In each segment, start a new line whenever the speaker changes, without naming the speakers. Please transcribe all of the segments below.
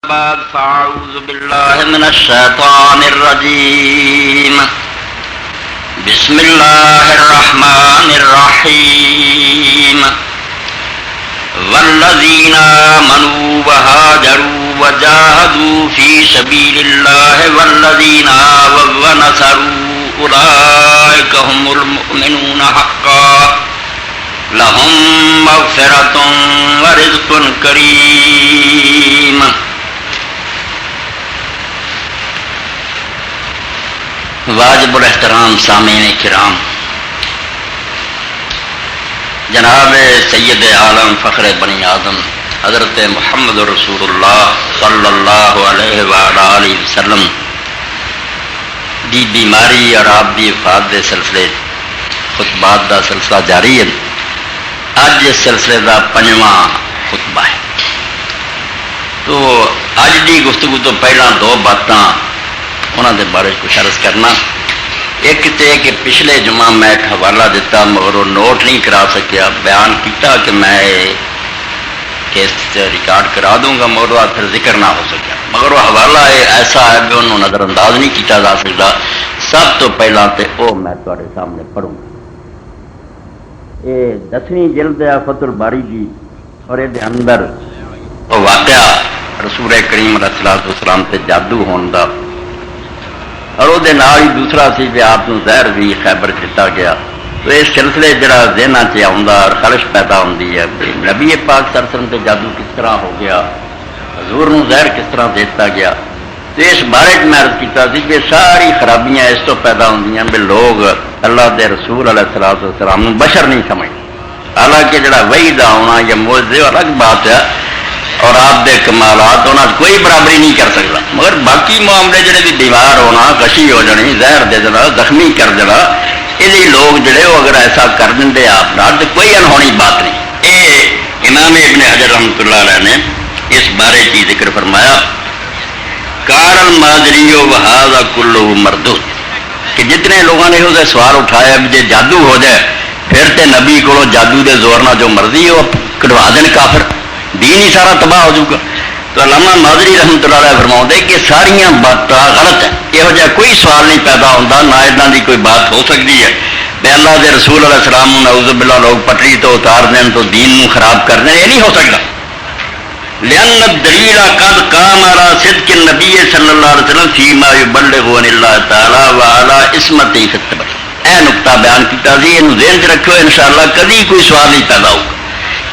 بعد فاعوذ بالله من الشيطان الرجيم بسم الله الرحمن الرحيم والذين آمنوا وهاجروا وجاهدوا في سبيل الله والذين آووا ونصروا أولئك هم المؤمنون حقا لهم مغفرة ورزق کریم. واجب الاحترام سامعین کرام، جناب سید عالم فخر بنی آدم حضرت محمد رسول اللہ صلی اللہ علیہ وآلہ وسلم دی بیماری اور آپ دی وفات دے سلسلے خطبات دا سلسلہ جاری ہے. اج اس سلسلے کا 5واں خطبہ ہے. تو اج دی گفتگو تو پہلا 2 باتاں انہوں دے بارے کچھ عرض کرنا. ایک تے کہ پچھلے جمعہ میں ایک حوالہ دیتا مگر وہ نوٹ نہیں کرا سکیا، بیان کیتا کہ میں کیس ریکارڈ کرا دوں گا مگر وہ پھر ذکر نہ ہو سکیا. مگر وہ حوالہ ایسا ہے کہ انہوں نظر انداز نہیں کیتا جا سکتا. سب تو پہلا تے او میں تواڈے سامنے پڑھوں گا. یہ 10ویں جلد ہے فتح الباری کی، اور یہ اندر وہ واقعہ رسول کریم علیہ الصلوۃ والسلام تے جادو ہون دا، اور وہ دوسرا سی بھی آپ کو زہر بھی خیبر دیتا گیا. تو اس سلسلے جڑا ذہناں چ آਉਂدا اور خلش پیدا ہوندی ہے نبی پاک صلی اللہ علیہ وسلم تے جادو کس طرح ہو گیا، حضور نو زہر کس طرح دیتا گیا. تو اس بارے میں عرض کیتا سی کہ ساری خرابیاں اس تو پیدا ہوندیاں بھی لوگ اللہ دے رسول علیہ الصلوۃ والسلام نو بشر نہیں سمجھتے. حالانکہ جڑا وحی دا ہونا یا معجزے الگ بات ہے، اور آپ دے کمالات ہونا کوئی برابری نہیں کر سکتا. مگر باقی معاملے جڑے بھی بیمار ہونا، غشی ہو جانی، زہر دے دینا، زخمی کر دینا، یہ لوگ جڑے وہ اگر ایسا کر دیں آپ نال تو کوئی انہونی بات نہیں. یہ امام ابن حجر رحمۃ اللہ علیہ نے اس بارے کی ذکر فرمایا. کار الماجری وہذا کلہ مردود، کہ جتنے لوگوں نے اسے سوال اٹھایا بھی جے جادو ہو جائے پھر تے نبی کو جادو دے زور نہ جو مرضی وہ کٹوا دین کافر، دین ہی سارا تباہ ہو جائے گا. تو علامہ ماجری رحمۃ اللہ علیہ فرماؤں دے کہ ساریاں باتاں غلط ہیں. یہو جہا کوئی سوال نہیں پیدا ہوتا، نہ اتنا دی کوئی بات ہو سکتی ہے بے اللہ دے رسول علیہ السلام نعوذ باللہ لوگ پٹڑی تو اتار دیں تو دین نو خراب کر دیں، یہ نہیں ہو سکتا. لأن الدلیل قد قام على صدق النبی صلی اللہ علیہ وسلم فیما یبلغ عن اللہ تعالی وعلی عصمتہ فی التبلیغ. اے نقطہ بیان کیتا سی، یہ ذہن چ رکھو، انشاءاللہ کبھی کوئی سوال نہیں پیدا ہوگا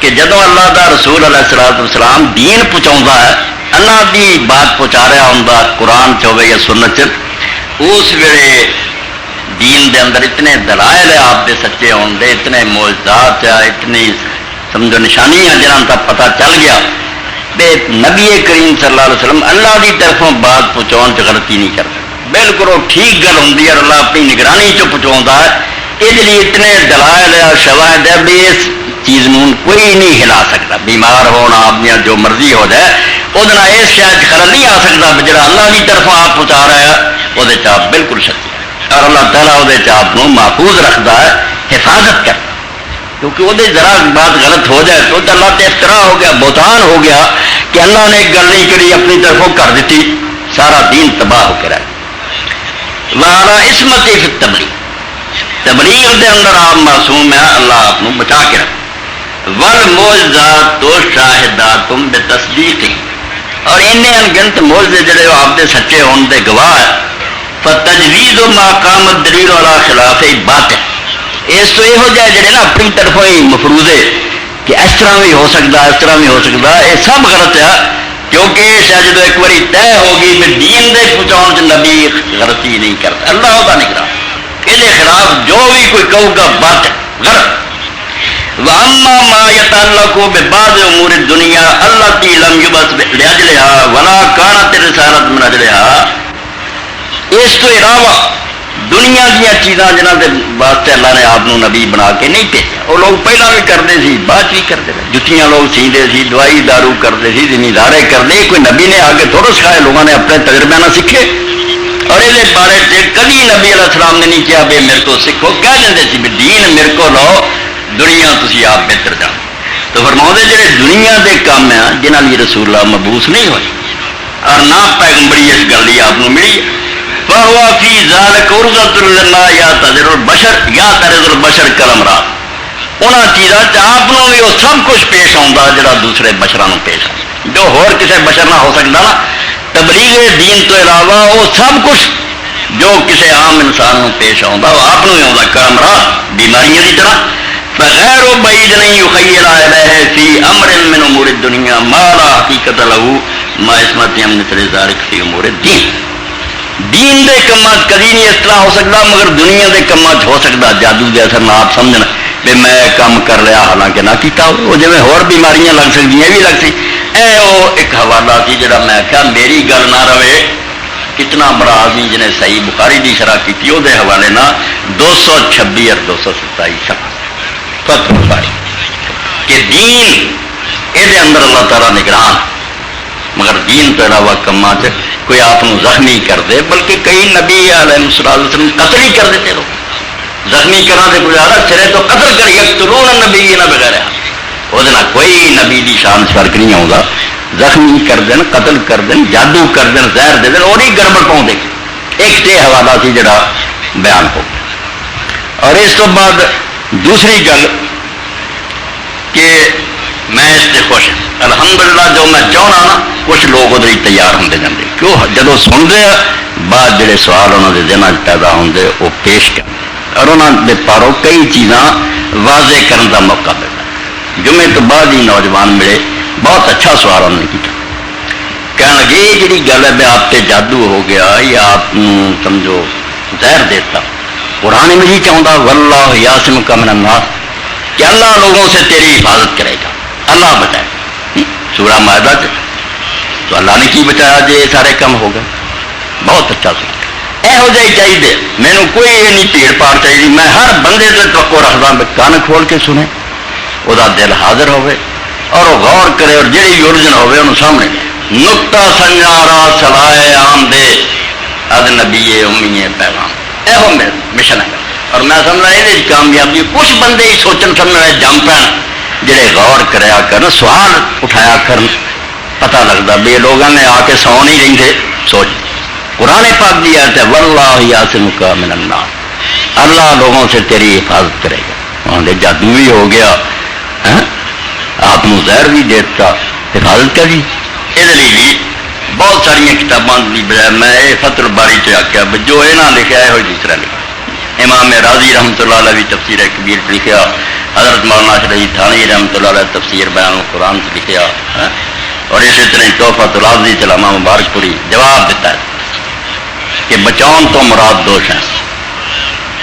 کہ جدو اللہ دا رسول علیہ السلام دین پہنچاؤں ہے، اللہ دی بات پہنچا رہا ہوں قرآن چوے یا سنت، اس ویلے دین دے اندر اتنے دلائل ہے آپ دے سچے ہون دے، اتنے معجزات ہے، اتنی سمجھو نشانیاں جنہاں تک پتہ چل گیا بے نبی کریم صلی اللہ علیہ وسلم اللہ دی طرفوں بات پہنچاؤن چ غلطی نہیں کرتا. بالکل وہ ٹھیک گل ہوں اور اللہ اپنی نگرانی چ پہنچاؤں ہے. یہ لیے اتنے دلائل ہے اور شواہد ہے بھی اس چیز نون کوئی نہیں ہلا سکتا. بیمار ہونا آپ نے جو مرضی ہو جائے وہ اس شاید خلل نہیں آ سکتا. جڑا اللہ کی طرف آپ پہنچا رہا ہے وہ آپ بالکل سچی ہے، اور اللہ تعالیٰ وہ آپ محفوظ رکھتا ہے، حفاظت کرتا. کیونکہ وہ ذرا بات غلط ہو جائے تو اللہ تے افتراء ہو گیا، بہتان ہو گیا کہ اللہ نے ایک گل نہیں کری اپنی طرفوں کر دیتی، سارا دین تباہ ہو کے رہا. وعلی عصمتہ فی التبلیغ، تبلیغ دے اندر آپ معصوم ہے، اللہ آپ کو بچا کے رکھے. والمعجزات تو شاہدات بتصدیق، اور انہیں انگنت معجزے جڑے آپ دے سچے ہون دے گواہ ہے. فتجویز ما قام الدلیل علی خلاف باطل، اس تو یہ ہو جائے جڑے نا اپنی طرفوں ہی مفروضے کہ اس طرح بھی ہو سکتا، اس طرح بھی ہو سکتا، یہ سب غلط ہے. کیونکہ شاید جب ایک باری طے ہوگی کہ دین دے پہنچاؤ نبی غلطی نہیں کرتا، اللہ ہوتا نگراں. یہ خلاف جو بھی کوئی کہوں گا باطل غلط. وَأَمَّا مَا يَتَعَلَّقُ بِبَعْضِ أُمُورِ الدُّنْيَا الَّتِي لَمْ يُبْعَثْ لِأَجْلِهَا وَلَا كَانَتِ الرِّسَالَةُ مِنْ أَجْلِهَا، اس تو علاوہ دنیا دیا چیزاں جنہاں دے واسطے اللہ نے آپ نبی بنا کے نہیں بھیجا. وہ لوگ پہلا بھی کرتے سی، بعد بھی کرتے رہے. جتیاں لوگ سیندے سی، دوائی دارو کرتے سی، زمیندارے کرتے. کوئی نبی نے آگے تھوڑا سکھائے، لوگوں نے اپنے تجربے نہ سیکھے. اور یہ بارے سے کبھی نبی علیہ السلام نے نہیں کیا بے میرے کو سیکھو، کہہ دیں سی بھی دین میرے کو لو، دنیا تسی آپ بہتر جان. تو فرماؤں دے جڑے دنیا دے کام ہیں جنہاں لیے رسول اللہ مبعوث نہیں ہوئے، اور نہ پیغمبری اس گل کی آپ ملی فہو فی ذالک عرضۃ للناس یا تذر البشر یا ترز البشر کلمرا انہاں چیزاں آپ بھی وہ سب کچھ پیش آتا جڑا دوسرے بشراں پیش آ جو ہور کسے بشر نہ ہو سکتا نا تبلیغ دین تو علاوہ وہ سب کچھ جو کسی عام انسان پیش آتا وہ آپ بھی آتا کلمرا بیماریاں کی طرح بغیر و بعید نہیں یخیل الیہ فی امر من امور الدنیا ما لا حقیقت له ما اسمت مثل ذلک فی امور الدین دین دے کماں کدی نہیں اس طرح ہو سکتا مگر دنیا دے کماں ہو سکتا جادو دے اثر نہ آپ سمجھنا بھی میں کام کر لیا حالانکہ نہ کیتا وہ جی ہور بیماریاں لگ سکتی بھی لگ سی اے وہ ایک حوالہ سی جڑا میں کہا میری گل نہ رہے اتنا بڑا آدمی جنہیں صحیح بخاری دی شرح کی وہ حوالے نہ 226 اور 227 فتح بخاری کہ دین یہ اندر اللہ تعالیٰ نگران مگر دین تو علاوہ کما چ کوئی آپ زخمی کر دے بلکہ کئی نبی علیہ السلام قتل ہی کر دیتے لوگ زخمی کرنا سے گزارا سرے تو قتل کر یقتلون نبی نہ بغیر وہ کوئی نبی دی شان فرق نہیں آؤں گا زخمی کر دین قتل کر دین جادو کر دین زہر دے دین اور ہی گڑبڑ پاؤں دے ایک تے حوالہ سی جڑا بیان ہو اور اس تو بعد دوسری گل کہ میں اس سے خوش الحمدللہ جو میں چاہنا نا کچھ لوگ ادھر ہی تیار ہوتے جاتے کیوں جب سنتے بعد جڑے سوال انہوں کے ذہن پیدا ہوتے وہ پیش کر اور انہوں نے پاروں کئی چیزاں واضح کرنے کا موقع ملتا جمعے تو بعد ہی نوجوان ملے بہت اچھا سوال انہوں نے کیا کہنے لگے یہ جی گل ہے بھی آپ سے جادو ہو گیا یا آپ سمجھو زہر دیتا قرآن مجید چاہتا واللہ یعصمک من الناس کہ اللہ لوگوں سے تیری حفاظت کرے گا اللہ بچائے سورہ مائدہ تو اللہ نے کی بچایا جی سارے کم ہو گئے بہت اچھا سنا یہو جہی چاہیے مینو کوئی یہ نہیں بھیڑ پاڑ چاہیے میں ہر بندے سے توقع رکھتا کان کھول کے سنے وہ دل حاضر ہوئے اور وہ غور کرے اور جہی یورجن ہوئے انہوں سامنے لے نقطہ سنجارا سلائے عام دے اد نبی امی پیغام یہو مشن ہے اور میں سمجھنا یہ کامیابی کچھ بندے ہی سوچن سمجھنا جم پین جڑے غور کریا کرن سوال اٹھایا کرن پتہ لگتا بھی لوگوں نے آ کے سو نہیں رہی تھے سوچ قرآن پاک دی آیت ہے واللہ یعصمک من الناس اللہ لوگوں سے تیری حفاظت کرے گا وہاں دے جادو بھی ہو گیا آپ زہر بھی دیتا حفاظت کری یہ بھی بہت ساریا کتاباں کی بجائے میں یہ فتح الباری سے آخیا جو یہاں لکھا ہے وہ دوسرا لکھا امام راضی رحمۃ اللہ علیہ بھی تفسیر کبیر لکھا حضرت مولانا شریف تھانی رحمۃ اللہ علیہ تفسیر بیان قرآن سے لکھا اور اسی طرح تحفۃ العاضی علامہ مبارک پوری جواب دیتا ہے کہ بچاؤ تو مراد دو شیں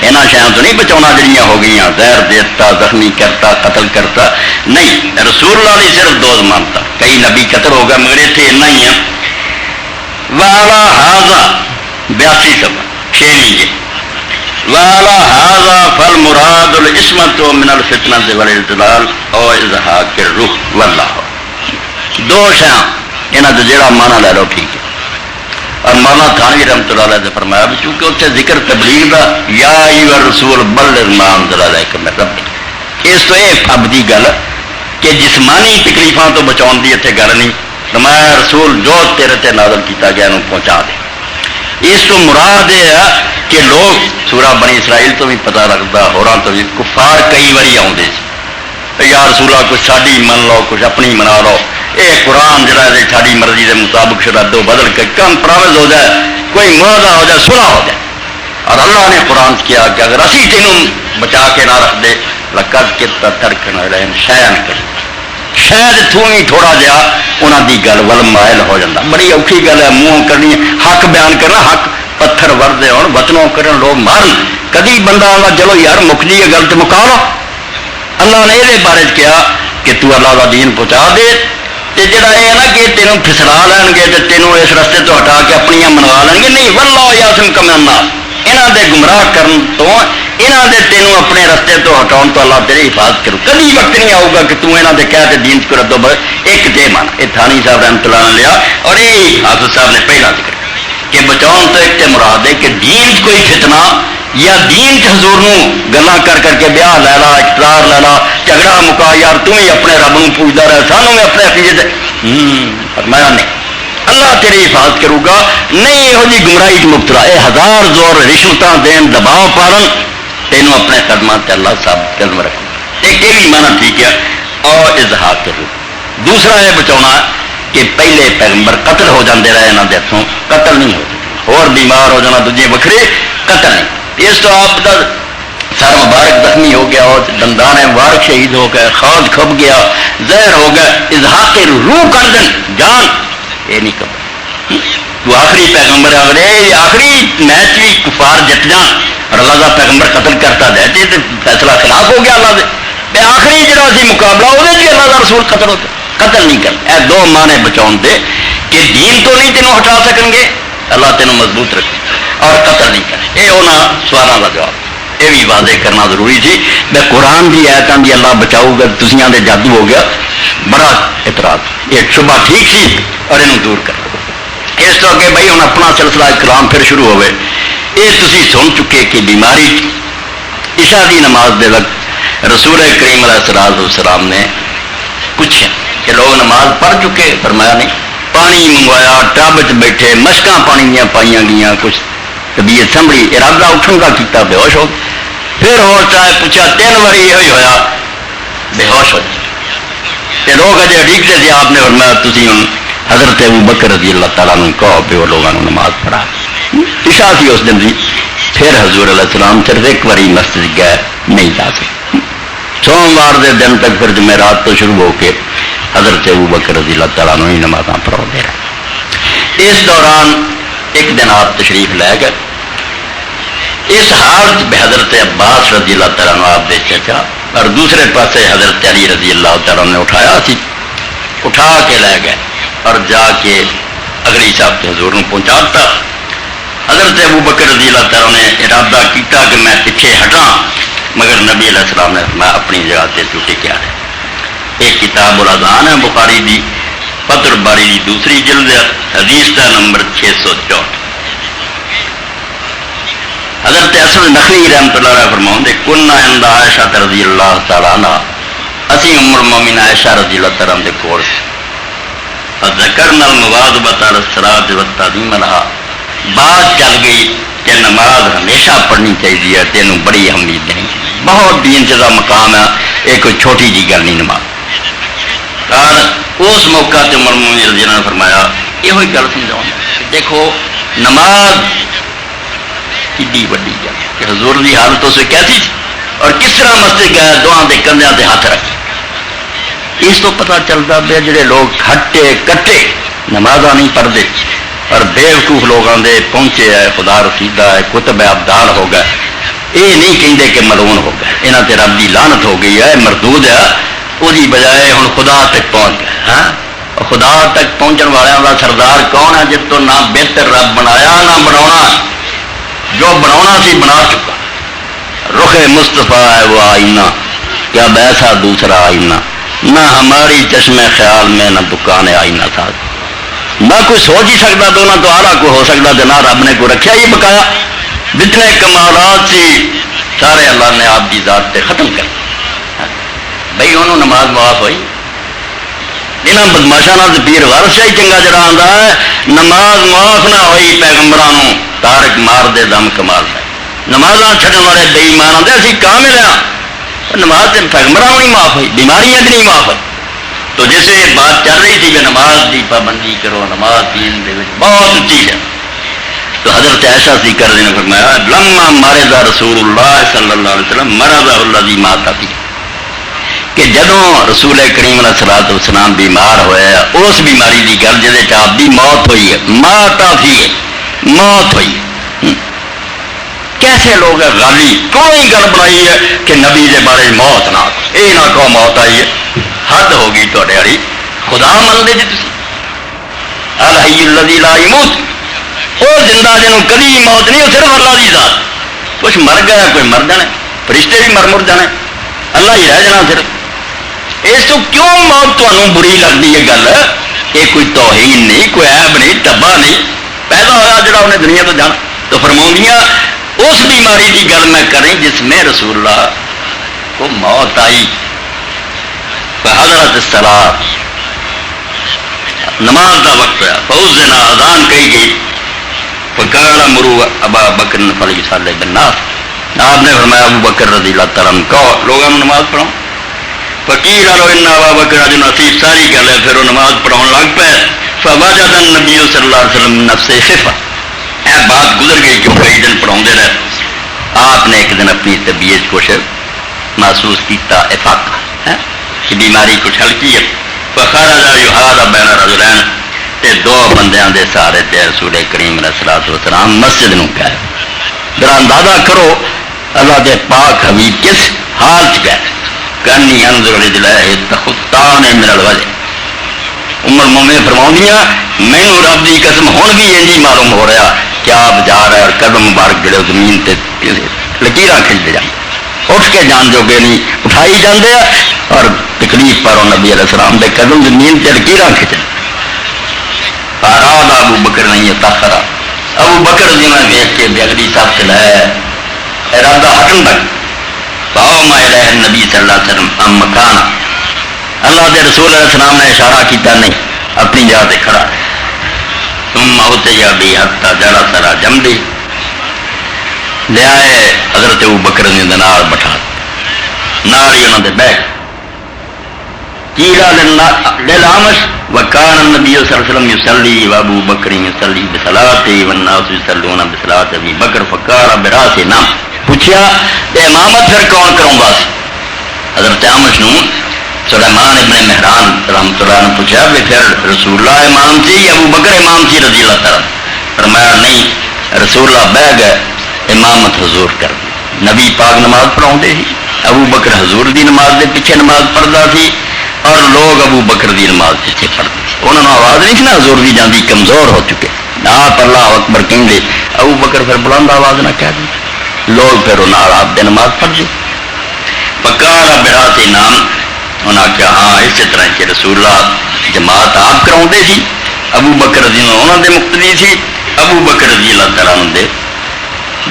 یہاں شہوں تو نہیں بچاؤنا جڑیاں ہو گئی زہر دیتا زخمی کرتا قتل کرتا نہیں رسول اللہ نے صرف دو مانتا کئی نبی قتل ہو گیا مگر اتنے اتنا ہی ہے والا ہاضا 82 سب 6 لیجیے والا ہاضا فل مراد العصمت من الفتنة والاضلال او اضحاک الروح واللہ دو شاں یہاں تو جڑا مانا لے لو ٹھیک ہے اور مولانا تھانوی رحمۃ اللہ علیہ نے فرمایا بھی چونکہ اتنے ذکر تبلیغ دا یا ایھا الرسول بلغ ما انزل الیک من ربک اس تو یہ ابدی گل کہ جسمانی تکلیفاں تو بچاؤ دی اتنے گل نہیں فرمایا رسول جو تیرے تے نازل کیتا گیا انہوں پہنچا دے اس تو مراد یہ ہے کہ لوگ سورہ بنی اسرائیل تو بھی پتہ لگتا ہوراں تو بھی کفار کئی باری آتے یا رسولہ کچھ ساڈی من لو کچھ اپنی منا لو یہ قرآن جڑا ہے ساری مرضی کے مطابق شرط بدل کے کم پراوز ہو جائے کوئی معاہدہ ہو جائے صلح ہو جائے اور اللہ نے قرآن کیا کہ اگر اسی تینوں بچا کے نہ رکھ دے لقد کتا ترکنا الیہم شیئا کثیرا شاید تو ہی تھوڑا جہا انہوں دی گل ول مائل ہو جاتا بڑی اوکھی گل ہے منہ کرنی حق بیان کرنا حق پتھر وردے ہو وطنوں کرن لوگ مارن کدی بندہ آگا چلو یار مک جی گل تو مکا لو اللہ نے یہ بارے کیا کہ تو اللہ کا دین پہنچا دے تے جڑا یہ ہے نا کہ تینوں پھسلا لین گے تے تینوں اس رستے تو ہٹا کے اپنی منوا لین گے نہیں واللہ یعصمک من الناس یہاں دے گمراہ کرن تو یہاں دے تینوں اپنے رستے تو ہٹاؤ تو اللہ تیری حفاظت کرو کبھی وقت نہیں آؤ گا کہ تو یہاں دے کہہ تے دین کر دو ایک دے مان یہ تھانی صاحب رحمۃ اللہ نے لیا اور یہ حافظ صاحب نے پہلا ذکر کہ بچاؤ تو ایک تے مراد ہے کہ دین کوئی فتنہ یا دین حضور گلا کر کر کے بیاہ لے لا اقتدار لے لا جھگڑا مکا یار تم ہی اپنے رب نو پوچھتا رہے سانوں میں اپنے عقیدے فرمایا نہیں اللہ تیری حفاظت کرے گا، نہیں یہو جی گمراہی مبتلا، یہ ہزار زور رشوتاں دین دباؤ پالن، تینوں اپنے قدمات تے اللہ ثابت قدم رکھو۔ ایک یہ بھی مانا ٹھیک ہے، اور اظہار کرو۔ دوسرا یہ بچاؤنا کہ پہلے پیغمبر قتل ہو جاندے رہے انہاں دے ہتھوں، قتل نہیں ہو، اور بیمار ہو جانا دوجے وکھرے، قتل نہیں۔ اس تو آپ دا سر مبارک زخمی ہو گیا، اور دندان مبارک شہید ہو گئے، خاد کھب گیا، زہر ہو گیا، اظہار روح کر دن جان، یہ نہیں قبر۔ تو آخری پیغمبر اگر آخری میچ بھی کفار جت جان اور اللہ کا پیغمبر قتل کرتا دے تو فیصلہ خلاف ہو گیا اللہ دے، آخری جڑا سی مقابلہ وہ اللہ کا رسول قتل ہوتا، قتل نہیں کرتا۔ اے دو مانے بچاؤ دے کہ دین تو نہیں تینوں ہٹا سکیں گے، اللہ تینوں مضبوط رکھے، اور قتل نہیں کرے۔ یہ انہوں سوالوں کا جواب یہ بھی واضح کرنا ضروری سی۔ میں قرآن کی آیتوں کی اللہ بچاؤ گا تسیاں دے جادو ہو گیا، بڑا اعتراض، یہ شبہ ٹھیک سی اور یہ دور کر۔ اس تو اگے بھائی ہوں اپنا سلسلہ کلام پھر شروع ہوئے۔ یہ تسی سن چکے کہ بیماری عشاء دی نماز دے وقت رسول کریم علیہ السلام نے پوچھا کہ لوگ نماز پڑھ چکے، فرمایا نہیں۔ پانی منگوایا، ٹب چ بیٹھے، مشکاں پانی دیا پائیاں گئیاں، کچھ طبیعت سنبھلی، ارادہ اٹھن کا کیتا، بے ہوش ہو گیا۔ پھر اور چاہے پوچھا 3 بار یہ ہوا، بے ہوش ہو جائے۔ لوگ اجے اڈیگتے تھے، آپ نے فرمایا تسی ہوں حضرت ابو بکر رضی اللہ تعالیٰ نے کہو پہ وہ لوگوں نے نماز پڑھا۔ عشاء سی اس دن دی، پھر حضور علیہ السلام صرف ایک باری مسجد گئے، نہیں جا سکے۔ سوموار دے دن تک پھر جمعرات تو شروع ہو کے حضرت ابو بکر رضی اللہ تعالیٰ نے نمازاں پڑھا دے رہے۔ اس دوران ایک دن آپ تشریف لے گئے، اس حالت میں حضرت عباس رضی اللہ تعالیٰ نے آپ دے چچا اور دوسرے پاسے حضرت علی رضی اللہ تعالیٰ نے اٹھایا سی، اٹھا کے لے گئے اور جا کے اگلی صاحب کے حضور پہنچاتا۔ حضرت ابو بکر رضی اللہ تعالیٰ نے ارادہ کیتا کہ میں پیچھے ہٹاں، مگر نبی علیہ السلام نے میں اپنی جگہ سے ٹوٹے کیا ہے۔ ایک کتاب الاذان ہے بخاری دی، فتح باری دی دوسری جلد، حدیث کا نمبر 664۔ حضرت اسد نخعی رحمۃ اللہ علیہ فرماؤں دے کنا عند عائشہ رضی اللہ تعالیٰ عنہ، اسی ام المومنین عائشہ رضی اللہ تعالیٰ عنہ دے کول ذکرنا المواظبۃ علی الصلاۃ والتعظیم لها، بات چل گئی کہ نماز ہمیشہ پڑھنی چاہیے، تینوں بڑی اہمیت دینی چاہیے، بہت دین سے مقام ہے، یہ کوئی چھوٹی جی گل نہیں نماز۔ اس موقع تے عمر مومن رضی اللہ نے فرمایا یہ گل سمجھاؤں دیکھو نماز کتنی وڈی گل کہ حضور کی حالت اسے کیسی تھی اور کس طرح مسجد گئے، دعاں دے کندھیاں تے ہاتھ رکھے۔ اس تو پتہ چلتا پیا جڑے لوگ ہٹے کٹے نمازاں نہیں پڑھتے اور بےوقوف لوگوں دے پہنچے ہے، خدا رسیدہ ہے، کتب ابدال ہو گئے، یہ نہیں کہتے کہ ملعون ہو گئے، یہاں تے رب دی لعنت ہو گئی ہے، مردود ہے، وہی بجائے ہوں خدا تک پہنچ گئے۔ ہاں خدا تک پہنچن والوں کا سردار کون ہے؟ جس تو نہ بہتر رب بنایا نہ بنا، جو بنا سی بنا چکا۔ رخ مصطفیٰ ہے وہ آئینہ، کیا ایسا دوسرا آئینہ، نہ ہماری چشم خیال میں نہ دکان آئینہ تھا، نہ کوئی سوچ ہی سکتا تو نہ تو آلہ کو ہو سکتا تو نہ رب نے کو رکھا ہی بکایا۔ جتنے کمالات سی سارے اللہ نے آپ کی ذات پہ ختم کر بھائی، انہوں نماز معاف ہوئی۔ یہاں بدماشاں پیر وارث شاہی چنگا جڑا آتا ہے، نماز معاف نہ ہوئی پیغمبرانوں تارک مار دے دم کمال ہے۔ نمازاں چھڈن والے بے ایمان آتے اسی کامل ہاں، نماز پیغمبرانوں نہیں معاف ہوئی، بیماریاں نہیں معاف ہوئی۔ تو جیسے بات چل رہی تھی کہ نماز کی پابندی کرو، نماز دین دے وچ بہت اچھی ہے، تو حضرت عائشہ ذکر نے فرمایا لما مرض رسول اللہ صلی اللہ علیہ وسلم مرض الذی مات فیہ، کہ جدوں رسول کریم علیہ الصلوۃ والسلام بیمار ہوئے اس بیماری کی گل جہد آپ کی موت ہوئی ہے، مات فیہ موت ہوئی۔ کیسے لوگ ہے غالی کوئی گل بنائی ہے کہ نبی کے بارے موت نہ یہ نہ کہو موت آئی ہے، حد ہو گئی تے والی، خدا منتے جی تھی الحی الذی لا یموت، وہ زندہ جنوں کبھی موت نہیں، وہ صرف اللہ کی ذات، کچھ مر گیا کوئی مر جانا، فرشتے بھی مر جانے، اللہ ہی رہ جانا صرف۔ اس تو کیوں موت تمہیں بری لگتی ہے گل؟ یہ کوئی توہین نہیں، کوئی عیب نہیں، ٹبا نہیں، پیدا ہوا جڑا انہیں دنیا تو جانا۔ تو فرماؤں اس بیماری کی گل میں کریں جس میں رسول اللہ کو موت آئی، حضرت الصلاۃ نماز کا وقت ہوا، فوز دینا اذان کہی گئی، فقال مرو ابا بکر فلیصلی بالناس، آپ نے فرمایا ابو بکر رضی اللہ تعالیٰ عنہ کہو لوگوں نے نماز پڑھو، فقیل لو ان ابا بکر جو نصیب ساری گل ہے، پھر وہ نماز پڑھاؤ لگ پے، فوجد النبی صلی اللہ علیہ وسلم نفسه خفہ، اے بات گزر گئی کہ کئی دن پڑھاؤں رہے، آپ نے ایک دن اپنی طبیعت کو محسوس کیتا افاقہ کہ بیماری کچھ ہلکی ہے، فخرج یحاذ بین رجلین، تے دو بندیاں دے سارے تے رسول کریم علیہ الصلوۃ والسلام مسجد نو گئے، ذرا اندازہ کرو اللہ دے پاک حبیب کس حال چ گئے، کانی انظر للہ تخطان من الوجه، ام المومنین فرماؤندیاں مینوں رب دی قسم ہن بھی انجی معلوم ہو رہا کہ آپ جا رہے اور قدم مبارک جڑے زمین تے لکیراں کھنچتے جان، اٹھ کے جان جوگے نہیں اٹھائی جاندے اور تکلیف پر نبی علیہ السلام دے قدم زمین تے لکیراں کھنچن، اراد ابو بکر نہیں تاخرا، ابو بکر جی نے دیکھ کے اگلی صف سے لائے ارادہ ہٹن تک، فاؤ ما الہ النبی صلی اللہ علیہ وسلم ام مکان، اللہ دے رسول علیہ السلام نے اشارہ کیتا نہیں، اپنی جگہ تے کھڑا، ثم اوتیا بی حتی جلس علی جنبی، لے آئے حضرت ابو بکر نے نال بٹھا نال ہی انہوں نے بیٹھ قیل للعمش وکان النبی صلی اللہ علیہ وسلم یصلی وابو بکر یصلی بصلاته والناس یصلون بصلاۃ ابی بکر فقال براس نام، پوچھا امامت پھر کون کروں گا، حضرت عمش نو سلیمان ابن مہران رحمۃ اللہ نے پوچھا بھی پھر رسول اللہ امام تھی ابو بکر امام تھی رضی اللہ تعالیٰ، فرمایا نہیں رسول اللہ بہ گئے امامت حضور کر دی، نبی پاک نماز پڑھاؤں ہی، ابو بکر حضور دی نماز دے پیچھے نماز پڑھتا سی اور لوگ ابو بکر دی نماز پیچھے پڑھتے تھے، انہوں نے آواز نہیں سی نا حضور دی جاندی کمزور ہو چکے، آپ اللہ اکبر کہیں گے، ابو بکر پھر بلند آواز نہ کہہ دیں، لوگ پھر انہوں نے آپ دے نماز پڑھ دی، فقال براس نام، انہوں نے کہا ہاں اسی طرح کہ رسول اللہ جماعت آپ کراؤں سی، ابو بکر رضی اللہ انہوں دے مقتدی سی، ابو بکر رضی اللہ تعالیٰ عنہ دے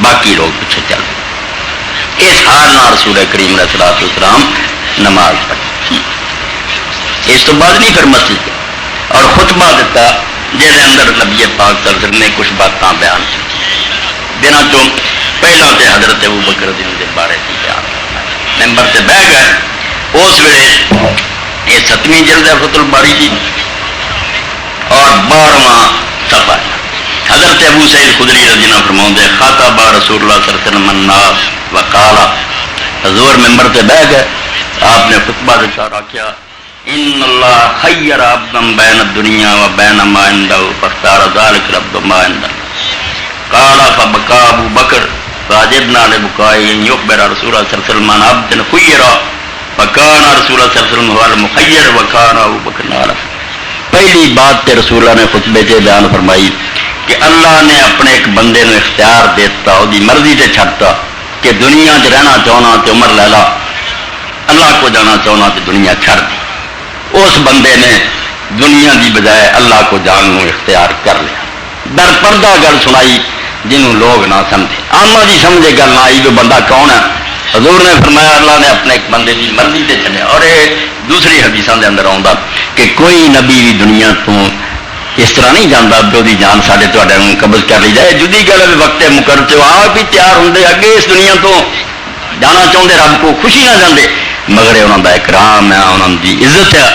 باقی لوگ پیچھے چل گئے، اس حال نہ رسول کریم علیہ الصلوۃ والسلام نماز پڑھی، اس تو بعد نہیں پھر مسجد اور خطبہ دیتا جہاں اندر نبی پاک صلی اللہ علیہ وسلم نے کچھ باتاں بیان کی، دنوں چوں پہلا تے حضرت ابو بکر رضی اللہ کے بارے میں بیان ممبر سے بہ گئے، اس ویلے یہ 7ویں جلد ہے فتح الباری کی اور 12واں صفحہ، حضرت ابو سعید خدری رضی اللہ فرماؤں دے خاطب رسول اللہ صلی اللہ علیہ وسلم الناس وقال، حضور ممبر سے بہ گئے، آپ نے خطبہ دیتا رکھا ان اللہ خیر عبدا بین الدنیا و بین ما عنده فاختار ذلك العبد ما عنده، قال فبكى ابو بکر فاجبنا لبكائه ان يخبر رسول اللہ صلی اللہ علیہ وسلم عن عبد خیر فکان رسول اللہ صلی اللہ علیہ وسلم هو المخیر وکان ابو بکر عارف، پہلی بات تے رسول اللہ نے خطبے سے بیان فرمائی کہ اللہ نے اپنے ایک بندے نے اختیار دیتا، وہ مرضی سے چھڑتا کہ دنیا چ رہنا چاہنا تو عمر لے لا، اللہ کو جانا چاہنا تو دنیا چھڑ دی، اس بندے نے دنیا دی بجائے اللہ کو جاننے اختیار کر لیا، در پردہ گل سنائی جنہوں لوگ نہ سمجھے، عامہ دی سمجھے گل نہ آئی وہ بندہ کون ہے، حضور نے فرمایا اللہ نے اپنے ایک بندے کی مرضی سے چلے، اور یہ دوسری حدیثوں کے اندر آتا کہ کوئی نبی بھی دنیا تو اس طرح نہیں جانا بھی وہ جان سارے قبض کر لی جائے، جدی گل ہے وقت مقرر سے آپ بھی تیار ہوں اگے اس دنیا تو جانا چاہتے، رب کو خوشی نہ جاندے، مگر انہوں کا اکرام ہے، انہوں کی عزت ہے،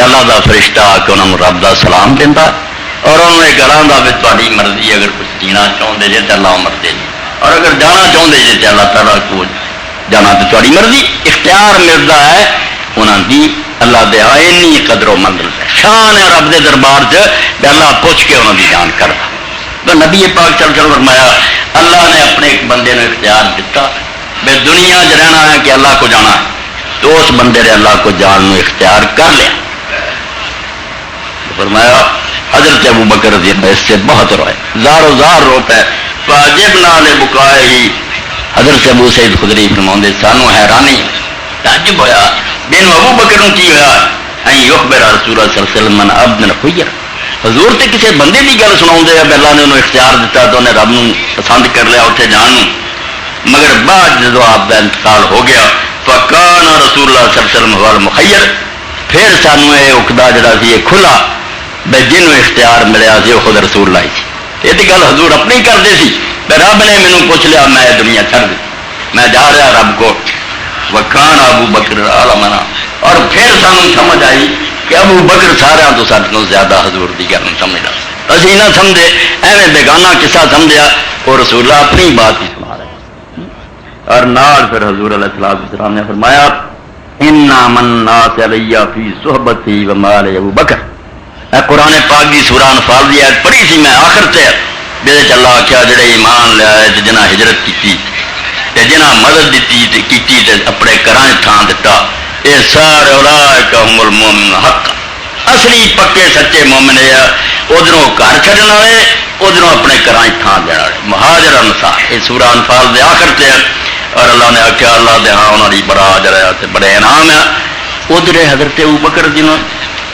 اللہ کا فرشتہ آ کے انہوں رب کا سلام دینا اور انہوں نے گلاں دا بھی تاری مرضی، اگر کچھ جینا چاہتے جی تو اللہ عمر دے، اور اگر جانا چاہتے جی تو اللہ تعالیٰ کو جانا تو تاری مرضی، اختیار ملتا ہے انہوں کی اللہ دے اینی قدر و منزل ہے، شان ہے رب دے دربار سے اللہ پوچھ کے انہوں کی جان کرتا، تو نبی پاک چل چل فرمایا اللہ نے اپنے ایک بندے نے اختیار دیتا بے دنیا چ رہنا ہے کہ اللہ کو جانا ہے، تو اس بندے نے اللہ کو جان اختیار کر لیا، فرمایا حضرت ابو بکر رضی اللہ اس سے بہت روئے، زارو زار رو پے، فاجبنا لبکائہ، حضرت ابو سعید خدری فرماؤندے سانو حیرانی تعجب ہویا بین ابو بکر کی ہوا این یخبر رسول اللہ صلی اللہ علیہ وسلم من عبد خیر، حضور تے کسی بندے کی گل سناؤں دے اب اللہ نے انہوں اختیار دیتا تو انہیں رب نو پسند کر لیا اتنے جان نو، مگر بعد جدو آپ کا انتقال ہو گیا فکان رسول اللہ صلی اللہ علیہ وسلم هو المخیر، پھر سانو یہ عقدہ جڑا سی یہ کھلا بے جنوں اختیار ملیا سی وہ خود رسول اللہ سی. یہ گل حضور اپنی کرتے سی بے رب نے مینوں پوچھ لیا میں دنیا چھڑ دی میں جا رہا رب کو. وکان ابو بکر عالمنا. اور پھر سانوں سمجھ آئی کہ ابو بکر سارا تو سب کو زیادہ حضور کی گل سمجھتا. اسی نہ سمجھے ایویں بیگانہ قصہ سمجھا وہ رسول اللہ اپنی بات ہی سنا رہے. اور نال پھر حضور علیہ السلام نے فرمایا انا من الناس علی فی صحبتی و مال ابو بکر. قرآن پاک کی سورہ انفال دی آیت پڑھی سی میں آخر تے جہد اللہ آخیا جڑے ایمان لیا ہے جنہ ہجرت کی جنہ مدد دیتی کیتی تے اپنے گھراں تھان دتا یہ سارے اولئک هم المؤمنون حق. اصلی پکے سچے مومن ہے ادھروں گھر چھڈن والے ادھروں اپنے گھراں تھان دین والے مہاجر انصار. یہ سورہ انفال دے آخر تے اور اللہ نے آخیا اللہ دے ہاں انہاں دی بڑا اجر ہے تے بڑے انعام ہے. ادھر حضرت ابوبکر جنہوں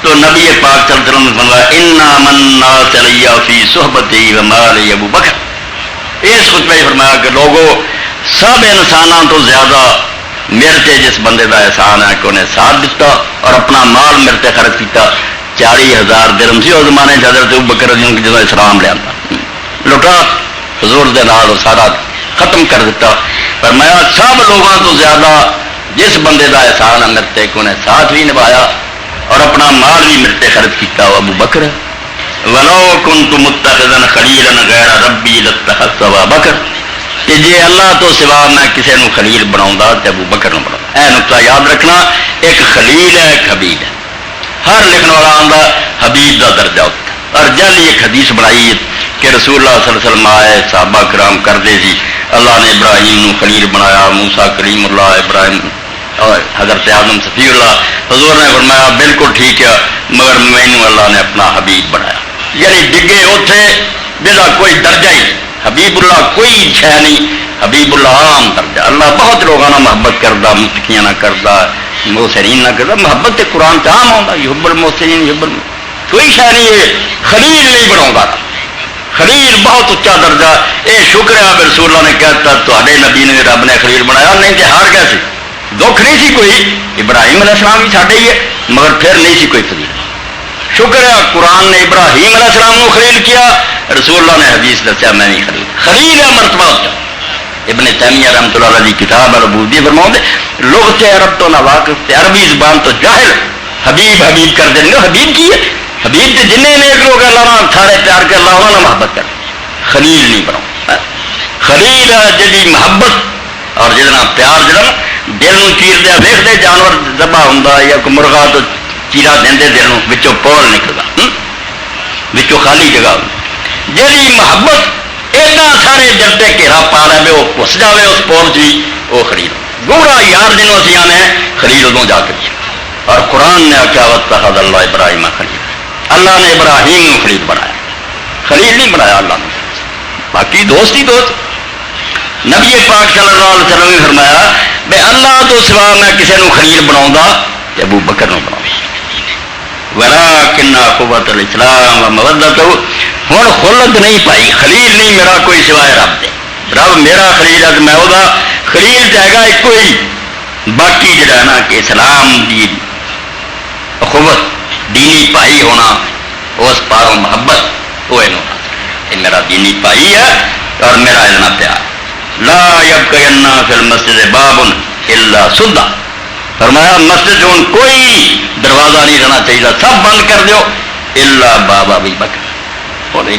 تو نبی پاک صلی اللہ علیہ وسلم نے فرمایا انا من الناس علی فی صحبتی و مال ابو بکر. اس خطبے فرمایا کہ لوگوں سب انسانوں تو زیادہ میرے تے جس بندے کا احسان ہے کہ انہیں ساتھ دیتا اور اپنا مال میرے تے خرچ کیتا. 40,000 درہم سی اس زمانے حضرت ابوبکر جدوں اسلام لیا لٹا حضور دے نال سارا ختم کر دیتا. فرمایا سب لوگوں تو زیادہ جس بندے کا احسان ہے میرے تے کہ انہیں ساتھ بھی نبھایا اور اپنا مال بھی میرے تے خرچ کیتا وہ ابو بکر. ولو کنت متخذا خلیلا غیر ربی لاتخذت ابا بکر. کہ جی اللہ تو سوا میں کسی نو خلیل بناؤں تو ابو بکر نو بناؤں. اے نقطہ یاد رکھنا ایک خلیل ہے ایک حبیب ہے. ہر لکھنے والا آندا حبیب کا درجہ ہوتا. اور جل ایک حدیث بنائی کہ رسول اللہ صلی اللہ علیہ وسلم آئے صحابہ کرام کرتے سی اللہ نے ابراہیم نو خلیل بنایا موسیٰ کلیم اللہ ابراہیم اور حضرت آدم صفی اللہ. حضور نے فرمایا بالکل ٹھیک ہے مگر مینوں اللہ نے اپنا حبیب بنایا. یعنی ڈگے اتنے جہاں کوئی درجہ ہی حبیب اللہ کوئی شہ نہیں. حبیب اللہ عام درجہ. اللہ بہت لوگوں نے محبت کرتا متقیاں نہ کرتا محسنین نہ کرتا. محبت تے قرآن تے عام آتا یحب المحسنین یحب کوئی شہ نہیں ہے. خلیل نہیں بناؤں. خلیل بہت اچا درجہ. یہ شکر ہے رسول اللہ نے کہتا تے نبی نے رب نے خلیل بنایا نہیں کہ ہار گئے سی دکھ نہیں سی کوئی. ابراہیم علیہ السلام بھی ساڈے ہی ہے مگر پھر نہیں سی کوئی خلیل. شکر ہے قرآن نے ابراہیم علیہ السلام کو خلیل کیا رسول اللہ نے حدیث دسیا میں نہیں خلیل. خلیل ہے مرتبہ ہوتا. ابن تیمیہ رحمۃ اللہ علیہ کی کتاب العبودیہ فرماؤں دے لغت عرب تو نہ واقف تے عربی زبان تو جاہل حبیب حبیب کر دیں گے. حبیب کی ہے حبیب تے جنہیں نیک لوگ اللہ نے سارے پیار کے اللہ نے محبت کر. خلیل نہیں بناؤ. خلیل ہے جی محبت اور جہاں پیار جڑا دل میں چیر دیا ویختے جانور ذبح ہوں یا کوئی مرغا تو چیرا دیں دل میں پول نکلتا بچوں خالی جگہ جی محبت ایڈا سارے جلتے گھیرا پا لے وہ گھس جائے اس پول چی وہ خلیل. گوڑا یار جنوں اسی آنے خلیل ادوں جا کے اور قرآن نے آخیا واتخذ اللہ ابراہیم خلیل. اللہ نے ابراہیم کو خلیل بنایا. خلیل نہیں بنایا اللہ نے. باقی دوست ہی دوست. نبی پاک صلی اللہ علیہ وسلم نے فرمایا بے اللہ تو سوا میں کسی نو خلیل بناؤں تے ابو بکر نو بناؤں. ولکن قوت الاسلام و مودت. ہوں خلد نہیں پائی خلیل نہیں میرا کوئی سوائے رب دے. رب میرا خلیل ہے میں وہ خلیل جائے گا ایک کوئی. باقی جڑا نا کہ اسلام دی اخوت دینی پائی ہونا اس پاروں محبت وہ میرا دینی پائی ہے اور میرا اتنا پیار. لا یبقین فی المسجد باب الا سدا. فرمایا مسجد میں کوئی دروازہ نہیں رہنا چاہیے سب بند کر دیو الا باب ابی بکر.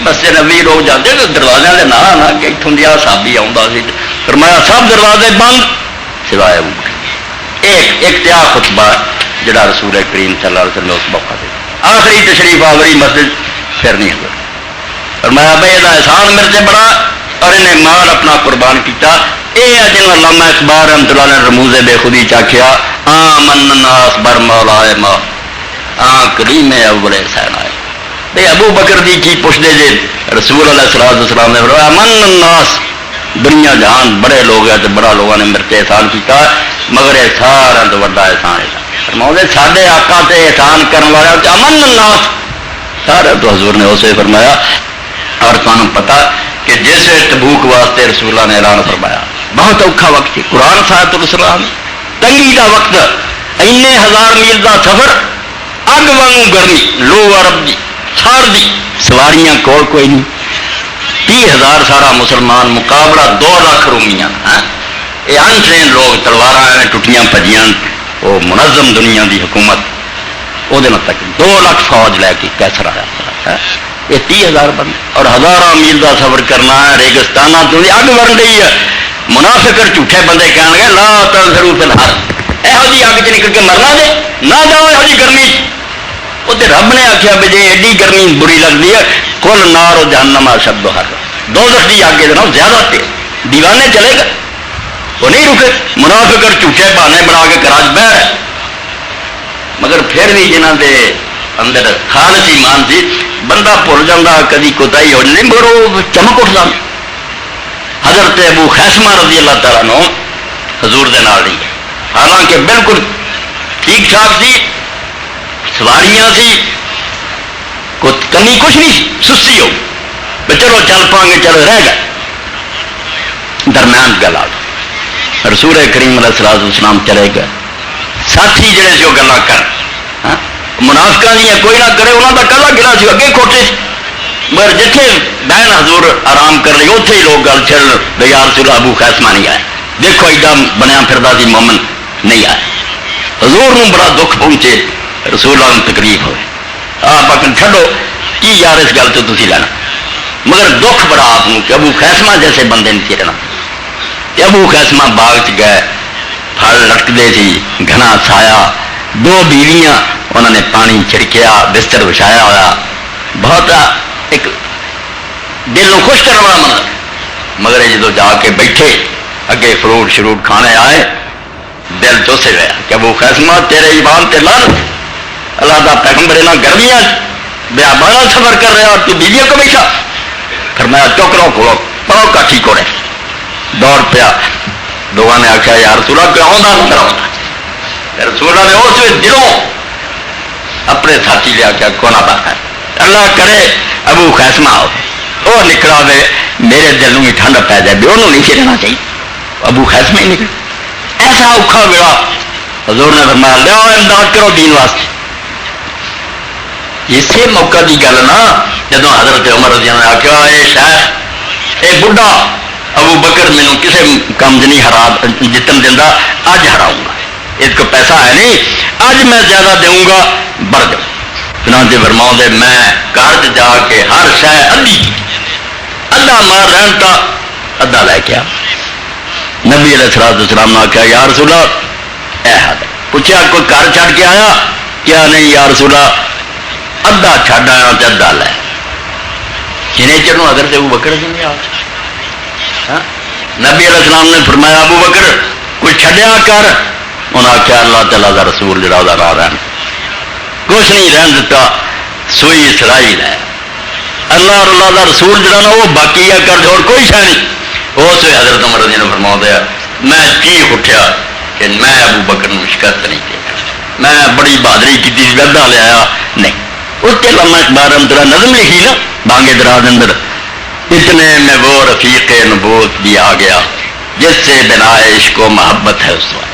مسجد نبی لوگ جاتے تو دروازے کے نہ کہ اتوں دیا صحابی آتا سی. فرمایا سب دروازے بند سوائے ابو بکر. ایک تیا خطبہ جڑا رسول کریم صلی اللہ علیہ وسلم اس موقع دے آخری تشریف آوری مسجد پھر نہیں حضور. فرمایا بھائی یہ احسان میرے سے بڑا اور انہیں مال اپنا قربان کیتا. یہ جن علامہ اقبال رحمۃ اللہ نے رموز بے خودی چاکھیا آمن الناس بر مولا ما کریم اول حسین آئے. بھائی ابو بکر دی کی پوچھتے جی رسول علیہ السلام نے فرمایا من الناس دنیا جہان بڑے لوگ ہیں تو بڑا لوگوں نے میرے سے احسان کیتا مگر یہ سارا تو بڑا احسان ہے. فرماؤں ساڈے آقا تے احسان کرنے والا امن الناس سارا تو حضور نے اسے فرمایا. اور تمہیں پتا کہ جس تبوک واسطے رسول اللہ نے اعلان فرمایا بہت اوکھا وقت تھی. قرآن ساتھ الاسلام تنگی کا وقت 1000 میل کا سفر اگ وانگوں گرمی لو عرب دی سار دی سواریاں کول کوئی نہیں، 30,000 سارا مسلمان مقابلہ 2 لاکھ رومیاں. یہ انٹرین لوگ تلوار ٹوٹیاں پجیاں، وہ منظم دنیا دی حکومت وہ تک 2 لاکھ فوج لے کے کیسر آیا. یہ 30,000 بندے اور 1000 میل کا سفر کرنا ہے، ریگستانہ تو اگ بن رہی ہے. منافق اور جھوٹے بندے کہن گے لا تنظروا فی الحر، یہو جی اگ چ نکل کے مرنا دے نہ جاؤ یہو جی گرمی. وہ تو رب نے آخیا بھی جی ایڈی گرمی بری لگتی ہے، کل نار و جہنم اشد حر، دوزخ دی اگ یہ زیادہ تیز. دیوانے چلے گا وہ نہیں رکے. منافق اور جھوٹے بہانے بنا کے کراج بہ رہے، مگر پھر بھی جنہ دے اندر خالص ایمان سی بندہ بھول جاتا، کدی کوتاہی ہو جاتی مگر وہ چمک اٹھتا. حضرت ابو خیسمہ رضی اللہ تعالیٰ نو حضور دے نال نہیں، حالانکہ بالکل ٹھیک ٹھاک سی، سواریاں سی، کوئی کمی کچھ نہیں، سستی ہو چلو چل پاؤں گے، چلو رہ گئے. درمیان گل آ رسول کریم علیہ الصلوۃ والسلام چلے گئے. ساتھی جڑے سی وہ گلا کر منافقہ دیا کوئی نہ کرے، انہوں کا کلا گلا سی اگے کھوٹے، مگر جتنے بہن حضور آرام کر رہی اتنے ہی لوگ گل چل بھائی یا رسول اللہ ابو خیسمہ نہیں آئے، دیکھو ایڈا بنیا پھردا سی مومن نہیں آئے. حضور نو بڑا دکھ پہنچے، رسول اللہ نو تکلیف ہوئے. آپ آخر چھڈو کی یار اس گل تو تھی لینا، مگر دکھ بڑا آپ کہ ابو خیسمہ جیسے بندے نہیں تھی رہنا. ابو خیسمہ باغ چ گئے، پھل لٹکتے سی، گھنا سایا، 2 بیویاں، انہوں نے پانی چھڑکیا، بستر بچھایا ہوا، بہت ایک دل کو خوش کرنے والا منظر. مگر جدو جا کے بیٹھے اگے فروٹ شروٹ کھانے آئے، دل چوسے گیا کہ ابو خیسمہ تیرے ایمان تے لعنت، اللہ دا پیغمبر نہ گرمیاں بیابانا سفر کر رہا اور تو بیویوں کو بیٹھا. فرمایا چوک رو کھولو پڑو کاٹھی کوڑے. دوڑ پیا، لوگوں نے آخیا یا رسول اللہ کیوں نہ کرا، رسول اللہ نے اس دلوں اپنے ساتھی لیا کیا کونا بات ہے، اللہ کرے ابو خیسمہ آؤ وہ نکلا وے میرے دل میں ٹھنڈ پی جائے بھی انہوں نہیں رہنا چاہیے. ابو خیسمہ ہی نکل ایسا اوکھا ویلا. حضور نے فرمایا لیا امداد کرو دین واسطے. اسی موقع کی گل نا جدو حضرت عمر رضی اللہ عنہ نے آخیا اے شیخ اے بڈھا ابو بکر مینو کسی کام نہیں ہرا جتن دینا، اج ہراؤں گا، اس کو پیسہ ہے نہیں، اج میں زیادہ دوں گا بڑھ جاؤں. چنانچہ فرماؤں دے میں گھر جا کے ہر شہ ادھی ادھا مار رہن تا ادھا لے کے آ. نبی علیہ الصلوۃ والسلام نے آخیا یا رسول اللہ اے حد. پوچھا کوئی گھر چھڈ کے آیا؟ کیا نہیں یا رسول اللہ ادھا چھڈ آیا تو ادھا لے. جنہیں چلو اگر سے ابو بکر سے نہیں آ. نبی علیہ السلام نے فرمایا ابو بکر کوئی چھڈیا کر. انہوں نے آخیا اللہ تعالیٰ کا رسول جڑا وہ راہ رہن کچھ نہیں رہن دیتا، سوئی سرائی لے. اللہ اور اللہ کا رسول جڑا نا وہ باقی ہے کر اور کوئی شہ نہیں. اس وقت حضرت عمر رضی اللہ عنہ فرما دیا میں چیخ اٹھیا کہ میں ابو بکر کو شکست نہیں دے، میں بڑی بہادری کی گدا لیا نہیں. اس کے علامہ اقبال رحمۃ اللہ نظم لکھی نا بانگے دراز اندر، اتنے میں وہ رفیق نبوت بھی آ گیا جس سے بنا عشق و محبت ہے اس وقت.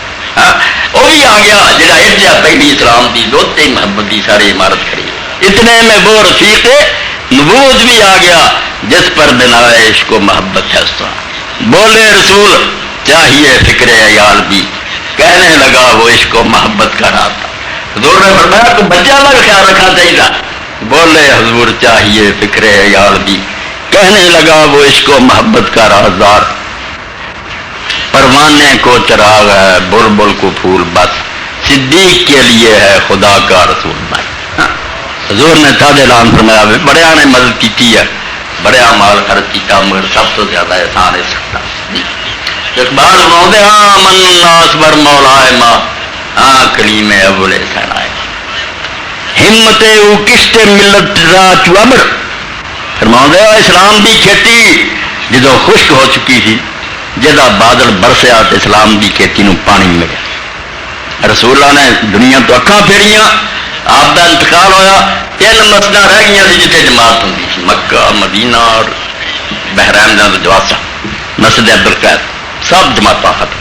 وہ بھی آ گیا جہاں ارجا پہلی اسلام کی دوتے محبت کی ساری عمارت کھڑی. اتنے میں وہ رفیق نبوت بھی آ گیا جس پر بنا عشق و محبت ہے اس وقت. بولے رسول چاہیے فکر عیال بھی، کہنے لگا وہ عشق و محبت کا راز تھا. حضور نے فرمایا تو بچہ کا خیال رکھنا چاہیے. بولے حضور چاہیے فکر عیال بھی، کہنے لگا وہ عشق و محبت کا رازدار. پروانے کو چراغ ہے بلبل کو پھول بس، صدیق کے لیے ہے خدا کا رسول بھائی. حضور نے تھا اعلان فرمایا بڑے نے مدد کی ہے، بڑے مال خرچ کیا، مگر سب تو زیادہ احسان ہے سکتا. اقبال فرماتے ہاں من الناس بر مولا ماں ہاں کلیم اول حسین آئے ہمت او کشت ملت را چوبر. فرماتے اسلام دی کھیتی جدو خشک ہو چکی تھی، جدا بادل برسیا تو اسلام دی کھیتی نو پانی ملیا. رسول اللہ نے دنیا تو اکھاں پھیریاں، آپ کا انتقال ہویا، 3 مسجد رہ گئی جتنے جماعت ہوتی تھی، مکہ مدینہ اور بحرین کا جواسا مسجد عبدالقید سب جماعت ختم.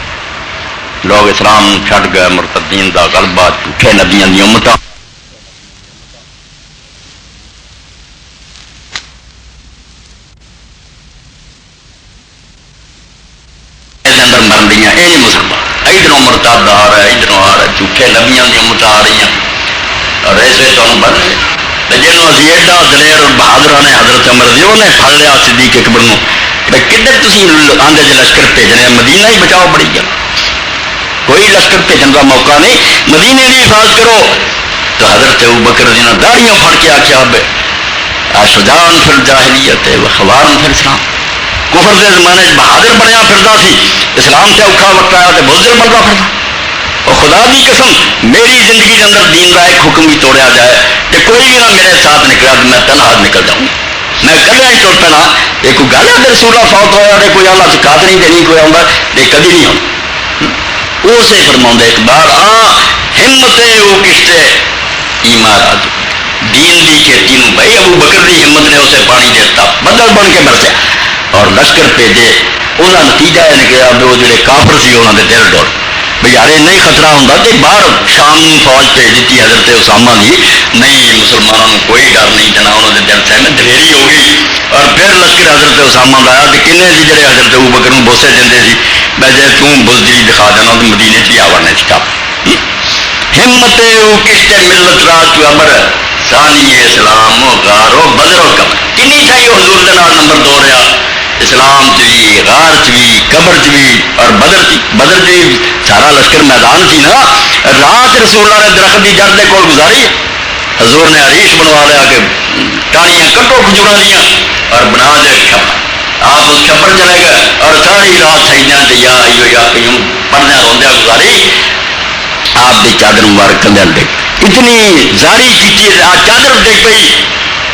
لوگ اسلام چھڈ گئے، مرتدین دا غلبہ، جھوٹے نبیوں دی امتاں مرتد آ رہا ہے، ادھر آ رہا ہے، جھوٹے نبیاں کی امت آ رہی ہیں، اور ایسے تمہیں بن رہے جنہوں اسی ایڈا دلیر اور بہادر نے حضرت عمر دی انہیں پھڑ لیا صدیق اکبر نو کدھر تھی آندے جی لشکر بھیجنے مدینہ ہی بچاؤ بڑی گیا، کوئی لشکر بھیجن کا موقع نہیں، مدینے کی حفاظت کرو. تو حضرت ابوبکر رضی اللہ داڑیاں پھڑ کے آخیا شجاعن فی الجاہلیت و خوارن فی الاسلام، کفر کے زمانے بہادر بنیا پھردا سی، اسلام سے اوکھا وقت آیا تو بزدل بنتا پھردا. اور خدا کی قسم میری زندگی کے اندر دین کا ایک حکم بھی توڑیا جائے کہ کوئی بھی نہ میرے ساتھ نکلا تو میں تنہا نکل جاؤں گا، میں کلیا ہی تر پینا. یہ کوئی گل ہے رسول اللہ فوت ہوا ہے کوئی اللہ چکات نہیں دینی کوئی آؤں یہ کدی نہیں آؤں. اسے فرما اقبال ہمت وہ کشتے ایمان دین کی کھیتی میں بھائی ابو بکر کی ہمت نے اسے پانی دیتا بدل بن کے برسیا اور لشکر بھیجے. انہوں نتیجہ یہ نکلا وہ جڑے کافر سی انہوں نے دل ڈول بھائی یار نہیں خطرہ ہوں تو باہر شام فوج بھیج دیتی حضرت اسامہ کی، نہیں مسلمانوں کو کوئی ڈر نہیں دینا، انہوں نے دل سے میں دلیری ہو گئی. اور پھر لشکر حضرت اسامہ لایا تو کنے سی جڑے حضرت ابو بکر کو بوسے دے سی میں جی تم بزدلی دکھا دینا تو مدینے چ آورنے سے کپ ہمت وہ کشتے ملت رات امر ثانی اسلام غارو بدر و قبر کنی چاہیے حضور کے نال نمبر 2 رہا اسلام چی غار چی قبر چی اور بدر چی. بدر چی سارا لشکر میدان سی نا، رات رسول اللہ نے درخت کی جڑ کے کول گزاری، حضور نے عریش بنوا لیا کہ ٹانیاں کٹو کھجورا دیا اور بنا دے کھپر. آپ اس کھپر چلے گئے اور ساری رات سجدیاں تے یا ایو یا قیوم پڑھدیا روندیا گزاری. آپ کی چادر مبارک کندھے ڈگ اتنی زاری کی چادر ڈگ پئی،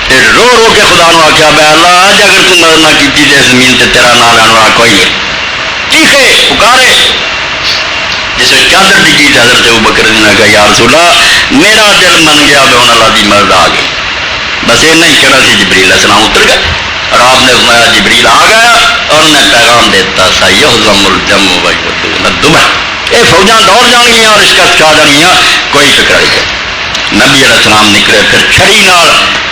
رو رو کے خدا نو آخیا بے اللہ اج اگر تم مدد نہ کی زمین تے تیرا نام لینے والا کوئی نہیں. چیخے پکارے جس چادر ڈگی تو حضرت ابوبکر نے کہا یا رسول اللہ میرا دل من گیا بے ہن اللہ دی مدد آ گئی. بس یہ نہیں کہنا سی جبریل علیہ السلام اتر گئے اور آپ نے فرمایا جبریل آ گیا اور انہیں پیغام دیتا سا یہزم الجم و یدون الدمع، یہ فوجاں دوڑ جان گیا اور شکست کھا جان گیا، کوئی فکر نہیں. نبی علیہ السلام نکلے پھر چھڑی نال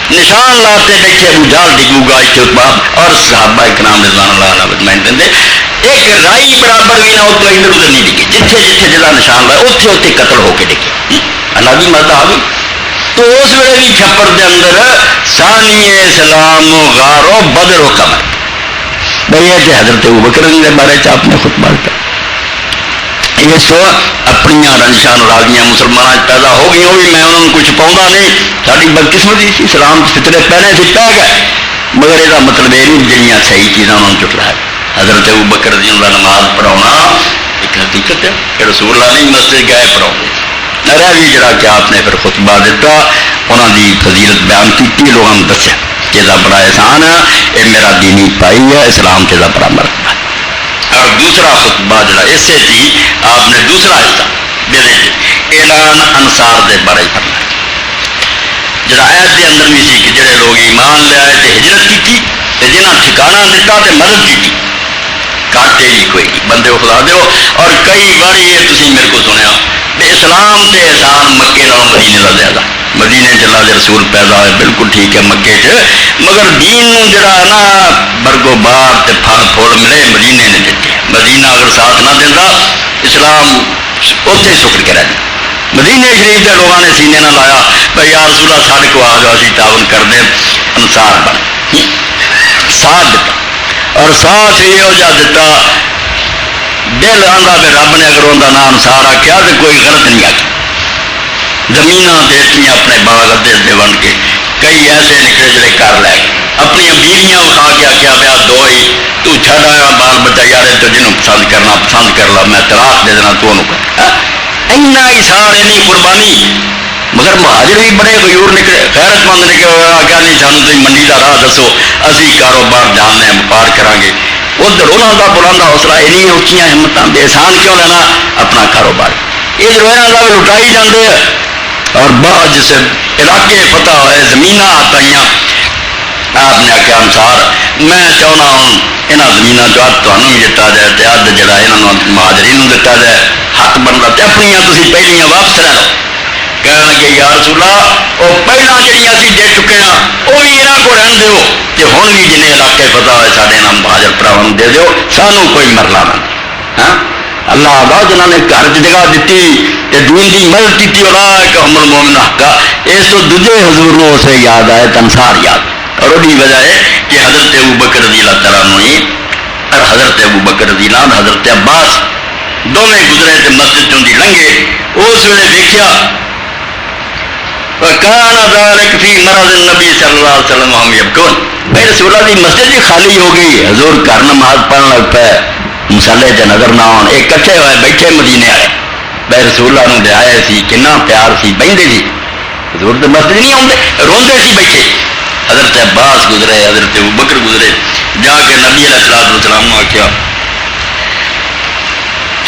نشان لاتے دیکھے ابو جہل ڈگو گا اور صحابہ کرام رضوان اللہ علیہ اجمعین دے ایک رائی برابر بھی نہ ادھر ادھر ادھر نہیں ڈگی، جتھے جتھے جہاں نشان لایا اتنے اتنے قتل ہو کے ڈگے. اللہ کی مدد آ گئی. تو اس ویلے بھی چھپر دے اندر ثانی اسلام غارو بدر و قمر بھائی ہے کہ حضرت ابوبکر کے بارے چ آپ نے خطبہ کیا. یہ سو اپنی رنجشاں ناراضگیاں مسلمان پیدا ہو گئی، وہ بھی میں انہوں کو چھپاؤں نہیں، ساری بدقسمتی سی، اسلام فطرے پہلے سے پہ گئے، مگر یہ مطلب یہ نہیں جہاں صحیح چیزاں انہوں نے چٹلایا. حضرت ابوبکر رضی اللہ عنہ نماز پڑھاؤنا ایک حقیقت ہے کہ رسول اللہ نہیں مسجد گئے پڑھاؤ رہ بھی جڑا کہ آپ نے پھر خطبہ دیتا انہوں دی فضیلت بیان کی لوگوں نے دسیا کہ یہ بڑا احسان ہے، یہ میرا دینی پائی ہے، اسلام سے بڑا مرتبہ. اور دوسرا خطبہ جڑا اسے تھی آپ نے دوسرا حصہ اعلان انصار دے بارے فرمایا جڑا آیت دے اندر بھی سی کہ جڑے لوگ ایمان لے آئے تے ہجرت کی تے جنہاں ٹھکانہ دیتا تے مدد کی کاٹے ہی کوئی نہیں بندے کو خدا دیو. اور کئی بار یہ تسی میرے کو سنیا کہ اسلام تے احسان مکے نال مدینے کا زیادہ، مدینے چ اللہ دے رسول پیدا ہوئے بالکل ٹھیک ہے مکے چ، مگر دین نو جڑا ہے نا برگو بار تے پھل پھول ملے مدینے نے دیتے. مدینہ اگر ساتھ نہ دینا اسلام اتنے سکڑ کے رہ مدینے شریف کے لوگوں نے سینے نہ لایا بھائی یا رسول اللہ سارے کو آ جاؤ اسی تعاون کر دیں، انصار بن ساتھ دیتا. اور ساتھ یہ جا دیتا دل آندا بھی رب نے اگر انہوں نام انصار آخیا تو کوئی غلط نہیں آتی. زمین دیتی اپنے باغ ادے ادے بن کے کئی ایسے نکلے جڑے کر لے گئے اپنی بیویاں کھا کے آخیا پیا دو ہی تو چھڈ آیا بال بچہ یار تو جنوں پسند کرنا پسند کر لا میں طلاق دے دینا تو اینا اشار اینی قربانی. مگر مہاجر بھی بڑے غیور نکلے غیرت مند نکلے آخیا نہیں سانو تھی منڈی کا راہ دسو اسی کاروبار جاننے وپار کریں گے. ادھر انہوں کا بلند حوصلہ اینی اچھیاں ہمتاں بے احسان کیوں لینا اپنا کاروبار ادھر یہاں کا بھی لٹائی جاتے ہیں. اور بعد جس علاقے فتح ہوئے زمین آتائیاں آپ نے آخیا انصار میں چاہنا ہوں یہاں زمین تمہیں بھی دتا جائے تو اد جا یہاں مہاجرین دتا جائے حق بنتا تو اپنی تھی پہلیاں واپس لے لو. کہنے لگے یا رسول اللہ وہ پہلے جہاں اسی دے چکے ہیں وہ بھی یہاں کو رہن دیو کہ ہوں بھی جن علاقے فتح ہوئے سارے یہاں مہاجر پراواں دے دیو سانو کوئی مرلا نہ. اللہ دا جنہوں نے گھر جگہ دیتی تے دین دی مدد کی اولئک هم المؤمنون حقا. اس تو دوجے حضور نو اسے یاد آئے انصار یاد. اور وہی وجہ ہے کہ حضرت ابوبکر رضی اللہ تعالیٰ عنہ اور حضرت ابوبکر رضی اللہ عنہ حضرت عباس دونوں گزرے تے مسجد چوں دی لنگے اس ویلے دیکھیا وکان ذلک فی مرض النبی صلی اللہ علیہ وسلم وهم یبکون. بھائی رسول اللہ دی مسجد ہی خالی ہو گئی. حضور گھر نماز پڑھن لگ پے مسلے چ نظر نہ آن. ایک کٹھے ہوئے بیٹھے مدینے والے بھائی رسول اللہ دے آئے سی کنا پیار سی بہندے سی. حضور تو مسجد نہیں آتے روندے سی بیٹھے. حضرت عباس گزرے حضرت ابوبکر گزرے جا کے نبی علیہ الصلوۃ والسلام نے آخیا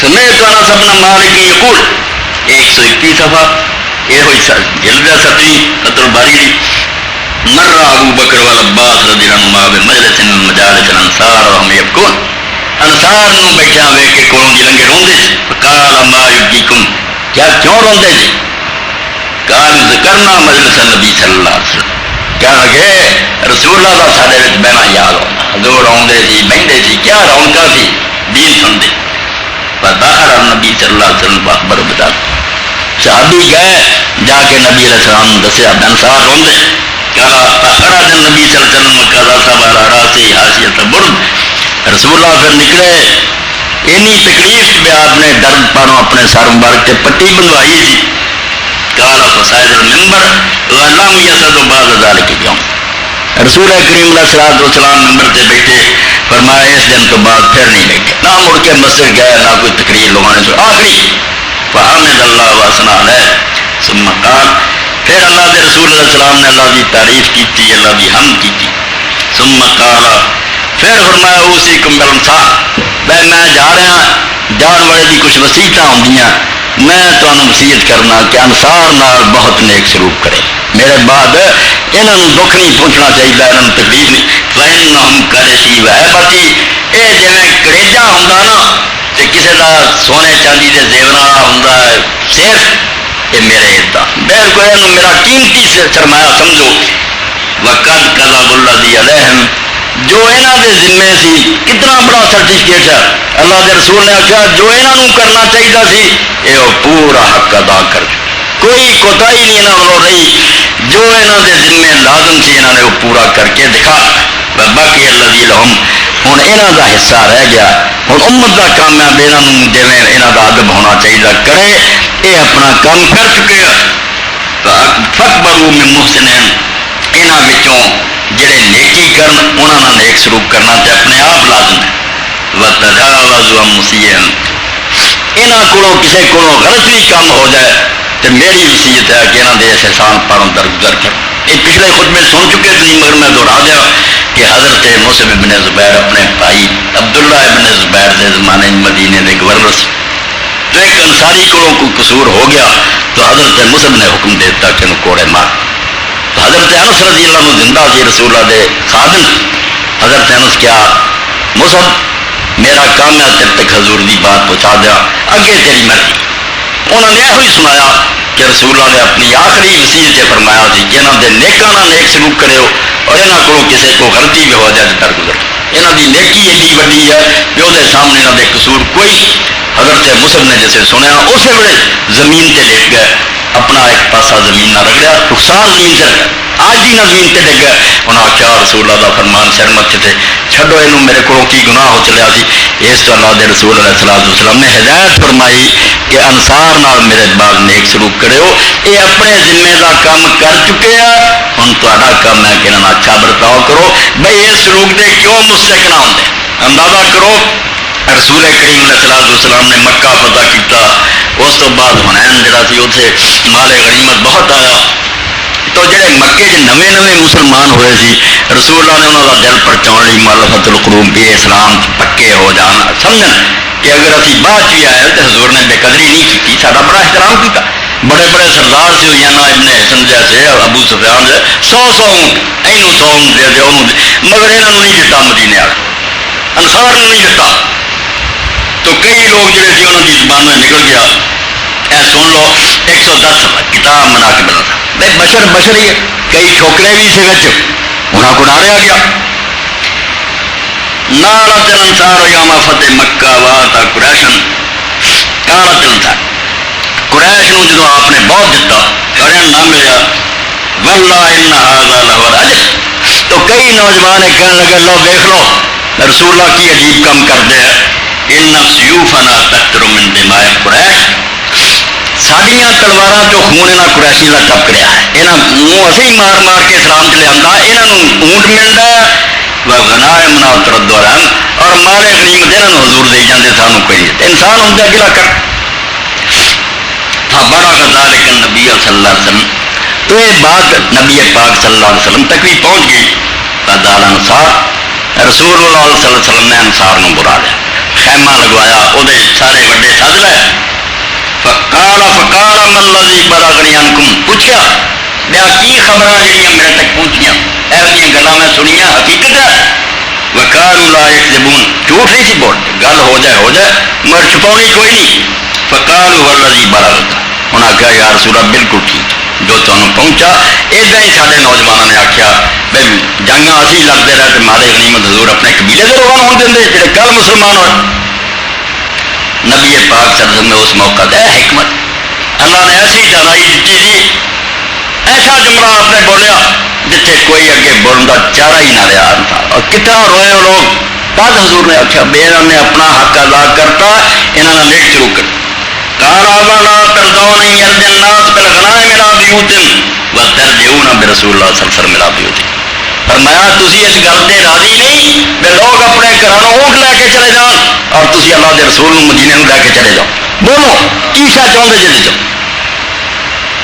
سمیت انس بن مالک یقول 121 صفحہ یہ ہوئی جلد 17 فتح الباری مر ابو بکر والعباس رضی اللہ عنہما بمجلس من مجالس الانصار وهم یبکون. انصار نو بیٹھا ویکھ کے کولوں دی لنگے روندے سی. فقال ما یبکیکم کیا کیوں روندے جی؟ قال ذکرنا مجلس النبی صلی اللہ علیہ وسلم. کہنے لگے رسول اللہ دا ساڈے وچ بہنا یاد آتا. حضور روندے سی بہندے سی کیا رونقاں سی دین سنتے. فدخل النبی صلی اللہ علیہ وسلم فاخبر بذلک. صحابی گئے جا کے نبی علیہ السلام دسیا انصار روندے. کہا فخرج النبی صلی اللہ علیہ وسلم وقضى صبر راسی حاشیۃ برد. رسول اللہ پھر نکلے اینی تکلیف پہ آپ نے درد پانوں اپنے سر مبارک کے پٹی بنوائی تھی. قال فصعد المنبر ولم يسد بعد ذلك اليوم. رسول کریم علیہ الصلوۃ والسلام ممبر سے بیٹھے فرمایا اس دن تو بعد پھر نہیں بیٹھے نہ مڑ کے مسجد گئے نہ کوئی تقریر لگانے سے آخری. فحمد اللہ وثنى علیہ ثم قال پھر اللہ کے رسول علیہ السلام نے اللہ کی تعریف کی تھی اللہ کی حمد کی تھی. ثم قال پھر فرمایا اوصیکم بالانصار میں جا رہا جان والے کی کچھ وصیتاں ہوندیاں میں تمہیں وصیت کرنا کہ انصار نال بہت نیک سلوک کرے. میرے بعد انہوں دکھ نہیں پہنچنا چاہیے انہوں تکلیف نہیں. فإنہم کرشی وہبتی یہ جویں کریجا ہوندا نا تے کسے دا سونے چاندی دے زیوراں ہوندا ہے صرف یہ میرے ادا بالکل یہ میرا قیمتی سرمایہ سمجھو. وقد کذب الذی علیہم جو انہوں دے ذمے سی کتنا بڑا سرٹیفکیٹ ہے. اللہ کے رسول نے آخیا جو انہوں کرنا چاہیے سی یہ پورا حق ادا کر کوئی کوتاہی نہیں انہوں رہی. جو انہوں دے ذمے لازم سی انہوں نے وہ پورا کر کے دکھا. باقی الذی لہم ہوں یہاں دا حصہ رہ گیا. ہوں امت دا کامیاب یہاں جویں یہاں دا ادب ہونا چاہیے کرے یہ اپنا کام کر چکے. فاکبروا من محسنین یہاں وچوں جڑے نیکی کرن انہاں نال نیک سلوک کرنا تے اپنے آپ لازم ہے. وتجاوزوا عن مسیئہم انہاں کولوں کسے کولوں غلط بھی کام ہو جائے تو میری وصیت ہے کہ انہاں دے اس احسان پاروں درگزر کر. یہ پچھلے خطبے سن چکے تھے مگر میں دوہرا دیا کہ حضرت مصعب بن زبیر اپنے بھائی عبداللہ بن زبیر دے زمانے مدینے دے گورنر سے تو ایک انصاری کولوں کوئی قصور ہو گیا تو حضرت مصعب نے حکم دیتا کہ انہوں کوڑے مار. تو حضرت انس رضی اللہ عنہ زندہ سی رسول اللہ دے خادم. حضرت انس کیا مصعب میرا کام ہے تب تک حضور دی بات پہنچا دیا اگے تیری مرضی. انہوں نے یہ سنایا کہ رسول اللہ نے اپنی آخری وصیت فرمایا سی کہ انہوں نے نیکاں نال نیک سلوک کرے ہو اور یہاں کو کسی کو غلطی بھی ہو جائے درگزر. یہاں کی نیکی ایڈی وڈی ہے کہ وہ سامنے یہاں کے قصور کوئی. حضرت مصعب نے جیسے سنیا اسی ویلے زمین تے لیٹ گئے اپنا ایک پاسا زمین نہ رگڑیا رخسار زمین سے آج ہی نہ زمین تے ڈگ گئے. انہوں نے آخیا رسول اللہ کا فرمان سر متے تھے چھڈو یہ میرے کو کی گناہ ہو چلیا سی. اس تو اللہ کے رسول علیہ الصلوۃ والسلام نے ہدایت فرمائی کہ انصار نال میرے بعد نیک سلوک کرے ہو. یہ اپنے ذمے کا کام کر چکے ہیں ہوں تا کام ہے کہ انہوں اچھا برتاؤ کرو. بھائی یہ سلوک دے کیوں مستحق نہ ہوتے اندازہ کرو. رسول کریم علیہ الصلوۃ والسلام نے مکہ فتح کیتا اس تو بعد حنین جڑا سی اتنے مال غنیمت بہت آیا تو جڑے مکے کے نویں نویں مسلمان ہوئے سی رسول اللہ نے انہوں کا دل پرچاؤ لی مالفت القلوب بھی اسلام پکے ہو جان سمجھن کہ اگر اسی بعد بھی آئے تو حضور نے بے قدری نہیں کی سارا بڑا احترام کیا. بڑے بڑے سردار سے یانا ابن حسن جیسے ابو سفیان سے 100 اونٹ اینوں 100 اونٹ دے دے مگر انہوں نے نہیں دتا مدینے والے انصار نے نہیں دتا. تو کئی لوگ جڑے تھے انہوں کی زبان میں نکل گیا اے سن لو 110 کتاب منا کے بنا تھا بھائی بشر ہی ہے کئی ٹھوکرے بھی سے بچ انہوں کو ڈالیا گیا. نارت الانصار یوم فتح مکہ واتا قریشن قالت الانصار قریش نو جدو آپ نے بہت دیتا اور نہ ملیا واللہ ان ھذا لہو الاجر، تو کئی نوجوان کہنے لگے لو دیکھ لو رسول اللہ کی عجیب کام کرتے ہیں، ان سیوفنا تقطر من دماء قریش، ساڈیاں تلواراں چوں خون انہاں قریشی دا ٹپک رہا ہے، انہاں منہ اسی مار مار کے اسلام چ لیا، انہاں نوں اونٹ ملدا وغنائمنا تردوران اور مالے غنیمت انہاں نوں حضور دے جاندے، سانوں کوئی نہیں، انسان ہوندا گلا کر فبلغ ذلك النبی صلی اللہ علیہ وسلم، تو یہ بات نبی پاک صلی اللہ علیہ وسلم تک بھی پہنچ گئی، فدال انصار، رسول اللہ صلی اللہ علیہ وسلم نے انصار نو بلا لیا، خیمہ لگوایا، وہ سارے وڈے سد لے، فقال من الذی بلغنی عنکم، پوچھا بیا کی خبراں جڑیاں میرے تک پہنچیاں، ایسی گلاں میں سنیاں حقیقت ہے، وقالوا لا یکذبون، جھوٹ نہیں سی بولتے، گل ہو جائے مگر چھپاؤنی کوئی نہیں، فقالوا والذی بلغک، انہاں کہا یا رسول اللہ بالکل ٹھیک جو تمہیں پہنچا، ادھر ہی سارے نوجوانوں نے آخیا بھائی جنگاں اسی لڑتے رہے تو مالے غنیمت حضور اپنے قبیلے سے روان ہونے دیں جڑے کل مسلمان ہوئے۔ نبی پاک صلی اللہ علیہ وسلم نے اس موقع تے حکمت اللہ نے ایسی دانائی دیتی تھی، ایسا جملہ آپ نے بولیا جتنے کوئی اگے بولنے کا چارہ ہی نہ رہا تھا، اور کتنا روئے وہ لوگ، بعد حضور نے آخیا بے انہوں نے اپنا حق ادا کرتا، انہوں نے لیٹ شروع کر قال اولا ترضون ان يرجع الناس بالغنائم الى بيوتهم وترجعون برسول اللہ صلی اللہ علیہ وسلم الى بيوتهم، فرمایا تسی اس گل تے راضی نہیں کہ لوگ اپنے گھروں اونٹ لے کے چلے جان اور تسی اللہ دے رسول نو مدینے نو لے کے چلے جاؤ، بولو کی شاہ چاہتے جی چاہو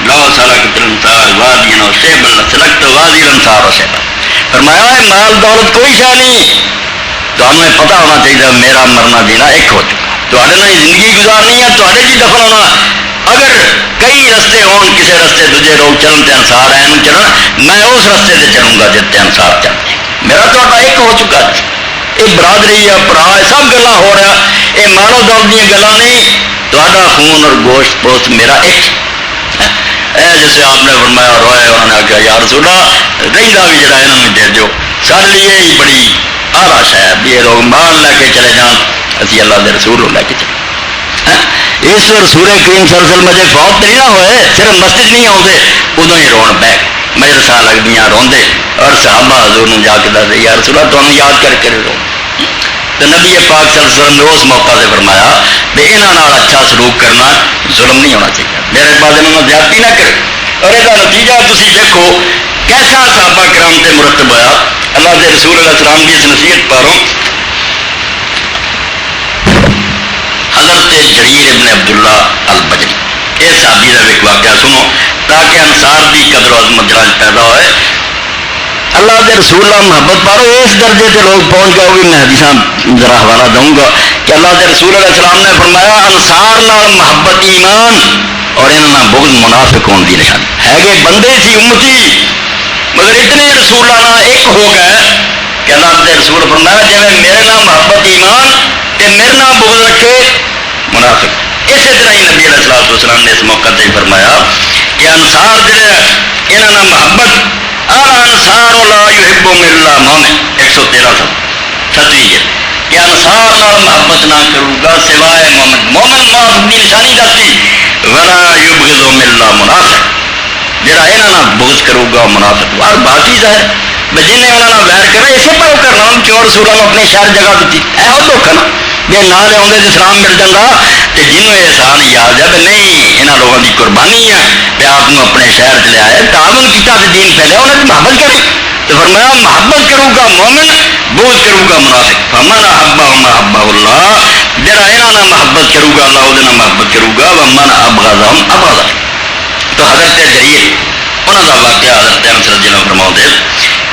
لو سلکت الانصار وادیا وشیبا لسلکت وادی الانصار وشیبا، فرمایا مال دولت کوئی شاہ نہیں، تمہیں پتہ ہونا چاہیے میرا مرنا جینا ایک ہو چکا، تھوڑے نال زندگی گزارنی ہے، تھوڑے جی دفن ہونا، اگر کئی رستے ہون کسی رستے دوجے لوگ چلن تے انصار ہیں چلن، میں اس رستے سے چلوں گا جتے انصار چلتے، میرا تو ایک ہو چکا، یہ برادری ہے پرا سب گلا ہو رہا، یہ مالو دولت دیا گلا نہیں، تا خون اور گوشت پوست میرا ایک، جیسے آپ نے فرمایا روئے، انہوں نے آخیا یا رسول اللہ رہتا بھی جڑا یہاں دے دو، سارے لیے ہی بڑی آراش ہے بھی یہ لوگ مال لے کے چلے جان، اسی اللہ دے رسول لے کے چلے، اس رسول کریم صلی اللہ علیہ وسلم مجھے فوت نہیں نہ ہوئے، صرف مسجد نہیں آتے ادو ہی رون پہ مجلساں لگدیاں روندے، اور صحابہ حضور نے جا کے دسے یا رسول اللہ تمہیں یاد کر کے رو، تو نبی پاک صلی اللہ علیہ وسلم نے اس موقع سے فرمایا کہ انہاں اچھا سلوک کرنا، ظلم نہیں ہونا چاہیے، میرے بعد انہوں نے زیادتی نہ کرے، اور یہ نتیجہ تسی دیکھو کیسا صحابہ کرام سے مرتب ہوا، اللہ کے رسول علیہ السلام کی اس نصیحت پاروں حضرت جریر ابن عبداللہ البجلی، اس صحابی کا ایک واقعہ سنو تاکہ انصار کی قدر و عظمت جہاں پیدا ہوئے، اللہ کے رسول اللہ محبت پارو اس درجے سے لوگ پہنچ گئے، بھی میں حدیثاں ذرا حوالہ دوں گا کہ اللہ کے رسول علیہ السلام نے فرمایا انصار نال محبت ایمان اور انہاں بغض منافق ہونے کی نشانی ہے، کہ بندے سی امتی مگر اتنے رسول اللہ ایک ہو گئے کہ اللہ کے رسول فرمایا جی میرے نام محبت ایمان تے میرے نام بغض رکھے منافق، اسی طرح ہی نبی علیہ الصلوۃ والسلام نے اس موقع تے فرمایا کہ انصار جڑے انہاں محبت انصار لا یحب الا مومن 113 7ویں کہ انصار نال محبت نہ کروں گا سوائے مومن، مومن معاف کی نشانی دسی ولا یبغض الا منافق، جڑا انہاں بغض کروں گا منافق، اور باقی ظاہر جنہیں انہوں نے ویر کرنا اسے پر کرنا کیوں رسول اللہ اپنے شہر جگہ دیتی ہے وہ دکھ نا بھی نہ لے اسلام مل جاتا، تو جنہوں احسان یاد ہے بھی نہیں یہاں لوگوں کی قربانی ہے بھی آپ اپنے شہر چ لیا ہے تعاون کیا دین پھیلیا انہیں تو محبت کری، تو فرمایا محبت کروں گا مومن بغض کروں گا منافق، فمن احبہ محبہ اللہ، جڑا یہاں محبت کروں گا اللہ وہ محبت کروں گا، ومن ابغضہم ابغضہ۔ تو حضرت جریر انہوں کا واقعہ حضرت انس رضی اللہ فرماؤ دے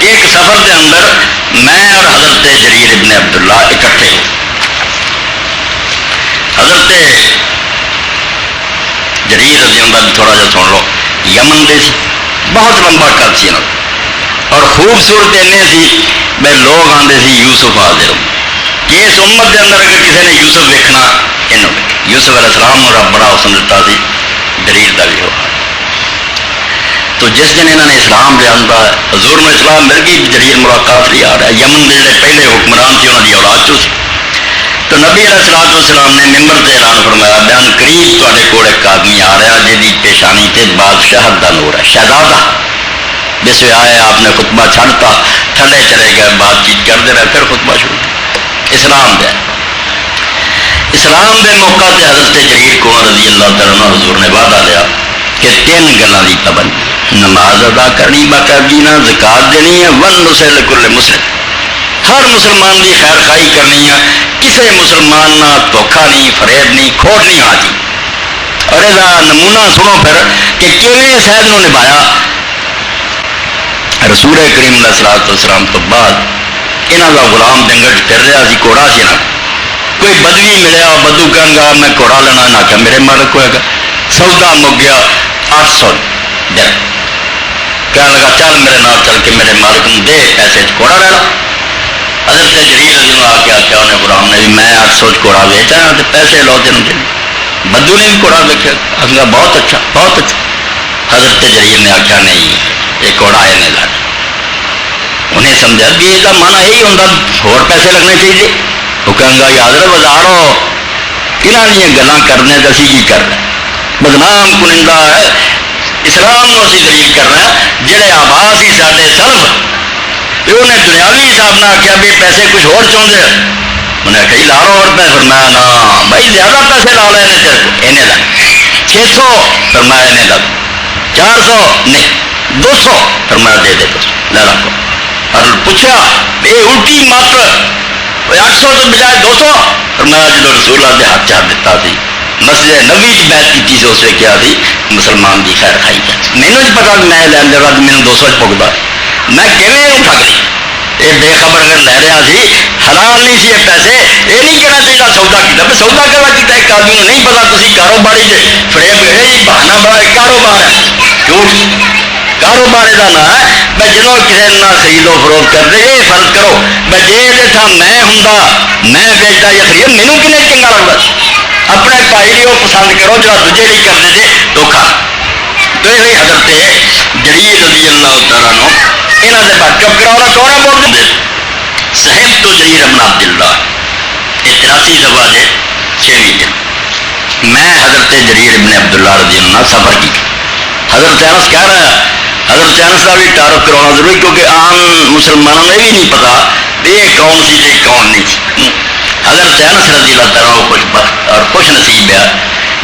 ایک سفر کے اندر میں اور حضرت جریر ابن عبداللہ اکٹھے ہو، حضرت جریر رضی اللہ بھی تھوڑا جا سن لو یمن دے سی، بہت لمبا قد سی اور خوبصورت اینے سی بے لوگ آتے سی یوسف حاضر، کہ اس امت کے اندر اگر کسی نے یوسف ویکھنا یوسف علیہ السلام اور رب بڑا حسن دیتا سی، جریر کا بھی ہو، تو جس دن انہوں نے اسلام لیا حضور میں اسلام مل گئی، جریر ملاقات لیا آ رہا، یمن کے جڑے پہلے حکمران تھے انہوں کی اولاد چو سی، تو نبی نبی علیہ الصلوۃ والسلام نے ممبر سے اعلان فرمایا بیان قریب تے کول ایک آدمی آ رہا جی پیشانی تے بادشاہت کا نور ہے شہزادہ جس میں آئے آپ نے خطبہ چھڑتا تھلے چلے گئے بات چیت کرتے رہے پھر خطبہ شروع اسلام دے موقع تے حضرت جریر کو رضی اللہ تعالیٰ عنہ حضور نے وعدہ لیا کہ 3 گلاں دی پابندی نماز ادا کرنی باقاعدگی نہ زکات دینی ہے ون نصح لکل مسلم ہر مسلمان دی خیر خائی کرنی ہے کسی مسلمان نہ دھوکھا نہیں فریب نہیں کھوٹ نہیں آتی اور یہ نمونہ سنو پھر کہ کیویں صحت نو نبھایا رسول کریم علیہ الصلوۃ والسلام تو بعد یہاں کا غلام جنگل پھر رہا سی گھوڑا سی نا کوئی بدوی ملیا بدو کہن گا میں گھوڑا لینا نہ کہ میرے مالک ہوئے گا سودا مک گیا 800 دن کہنے لگا چل میرے نال چل کے میرے مالک نے دے پیسے گھوڑا لے لا حضرت جریر رضی اللہ آ کے آخیا انہیں غلام نے بھی میں 800 گھوڑا بیچ آیا تو پیسے لو دن دے بدو نے بھی گھوڑا دیکھا آخا بہت اچھا بہت اچھا حضرت جریر نے آخیا نہیں یہ گھوڑا ہے نہیں لانا انہیں سمجھا بھی یہ مانا یہی ہوں اور پیسے لگنے چاہیے وہ کہیں گا یاد بازارو یہاں دیا گلیں کرنے تو اسی کی کرنا بدنام کنندہ ہے اسلام کو اسی دلیل کرنا جہے آباس ہی سارے سلف انہیں دنیاوی حساب نہ آخیا بھی پیسے کچھ اور چاہتے انہیں کئی لارو اور پیسے فرمایا نا بھائی زیادہ پیسے لا لے تیرے کو انہیں لگ 600 فرمایا انہیں لگ 400 نہیں 200 فرمایا دے دے 200 لے رکھو اور پوچھا یہ الٹی ماتر 800 تو بجائے 200 فرمایا جب رسول اللہ نے ہاتھ چاہ دیتا سی مسجد نبی کی بیعت کی تھی اس نے کیا تھی مسلمان کی خیر خائی کیا مینوں نہیں پتا میں لین دے رہا مینوں 200 پگتا میں کیویں اٹھا گئی یہ بے خبر اگر لے رہا سی حلال نہیں سی یہ پیسے یہ نہیں کہنا چاہیے سودا کیا میں سودا کرنا کیا ایک آدمی کو نہیں پتا تھی کاروباری جی فریب ہے جی بہانا بڑا کاروبار ہے جھوٹ کاروبار کا نہ ہے میں جدو کسی نہ خرید و فروخت کرتے یہ فرض کرو میں جی تھا میں ہوں میں بیچتا یا خرید مینوں کنے چنگا لگتا اپنے بھائی لیے وہ پسند کرو جو دوجے نہیں کرتے تھے دھوکھا تو یہ حضرت جریر رضی اللہ تعالیٰ نو یہاں سے بات چپ کرا کون ہے بول دیں صاحب تو جریر ابن عبداللہ یہ 83 صفحہ دے 6ویں دن میں حضرت جریر ابن عبداللہ رضی اللہ سفر کی حضرت انس کہہ رہا ہے حضرت انس کا بھی تعارف کروانا ضروری کیونکہ عام مسلمانوں نے بھی نہیں پتا یہ کون سی یہ کون نہیں سی حضرت انس رضی اللہ تعالیٰ خوش بخت اور خوش نصیب ہے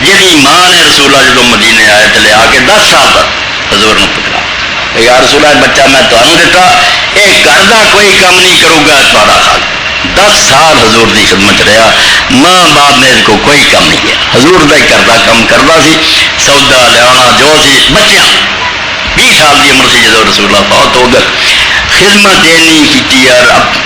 جی ماں نے رسول اللہ جب مدینے آئے تو لے آ کے 10 سال تک حضور نے پکڑا یا رسول اللہ بچہ میں تمہیں دیتا یہ گھر کا کوئی کام نہیں کروں گا تا خال 10 سال حضور کی خدمت رہا ماں باپ نے اس کو کوئی کام نہیں کیا حضور کا ہی کرتا کام کرتا سی سودا لیا جو سی بچیاں 20 سال کی عمر سی جب رسول اللہ فوت ہو گئے خدمت نہیں کی اور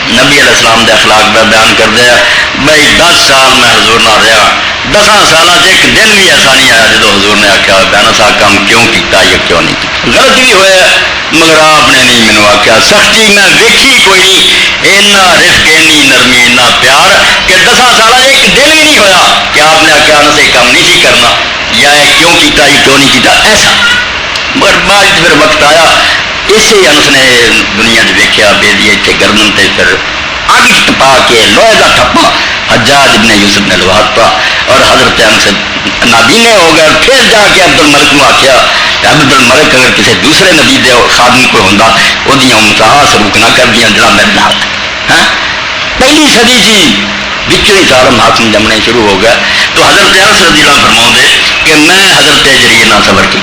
نبی علیہ السلام کے اخلاق کا بیان کر دیا بھائی 10 سال میں حضور نہ رہا 10 سالوں سے ایک دن بھی ایسا نہیں آیا جب حضور نے آخیا بیان سا کام کیوں کیتا یا کیوں نہیں کیتا غلط بھی ہوا مگر آپ نے نہیں مینو آخیا سختی میں ویکھی کوئی نہیں اینا رفق اینی نرمی اینا پیار کہ 10 سال ایک دن بھی نہیں ہویا کہ آپ نے آخیا نہ سے کام نہیں سی کرنا یا کیوں کیتا یا کیوں نہیں کیتا ایسا مگر بعد پھر وقت آیا اسی انس نے دنیا سے ویکیا بے دی اتنے گردن تے پھر اگ ٹپا کے لوہے کا ٹپا حجاج ابن یوسف نے لواتا اور حضرت انس نابینے ہو گئے پھر جا کے عبد الملک کو آخیا عبد الملک اگر کسی دوسرے نبی دے خادم کو ہوں وہ امتحان سلوک نہ کر دیا جڑا میرے نال ہاں پہلی صدی سی بچوں ہی سارا محاکم جمنے شروع ہو گیا تو حضرت انس رضی اللہ فرماؤں دے کہ میں حضرت جریر نہ صبر کی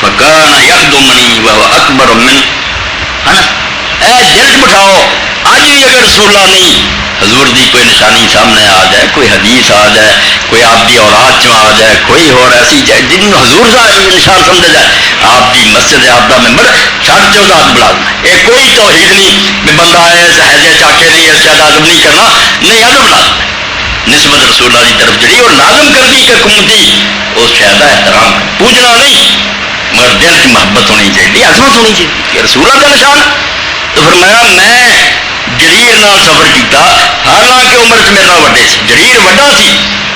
فکان یخدمنی وهو اکبر من انس اے دل بٹھاؤ آج بھی اگر رسول اللہ نہیں حضور دی کوئی نشانی سامنے آ جائے کوئی حدیث آ جائے کوئی آپ کی اولاد چوں آ جائے کوئی اور ایسی جائے جن حضور کا نشان سمجھا جائے آپ کی مسجد آپ کا ممبر چھٹ جو ذات بلا یہ کوئی توحید نہیں کہ بندہ ہے سہجے چاکے نہیں اس کا ادب نہیں کرنا نہیں ادب لازم ہے نسبت رسول اللہ کی طرف جڑی اور لازم کر دی کہ کمتی اس شہدا احترام پوجنا نہیں مگر دل کی محبت ہونی چاہیے عظمت ہونی چاہیے کہ رسول اللہ کا نشان تو فرمایا میں جریر نال سفر کیتا حالانکہ عمر سے میرے نال وڈے سی جریر وڈا سی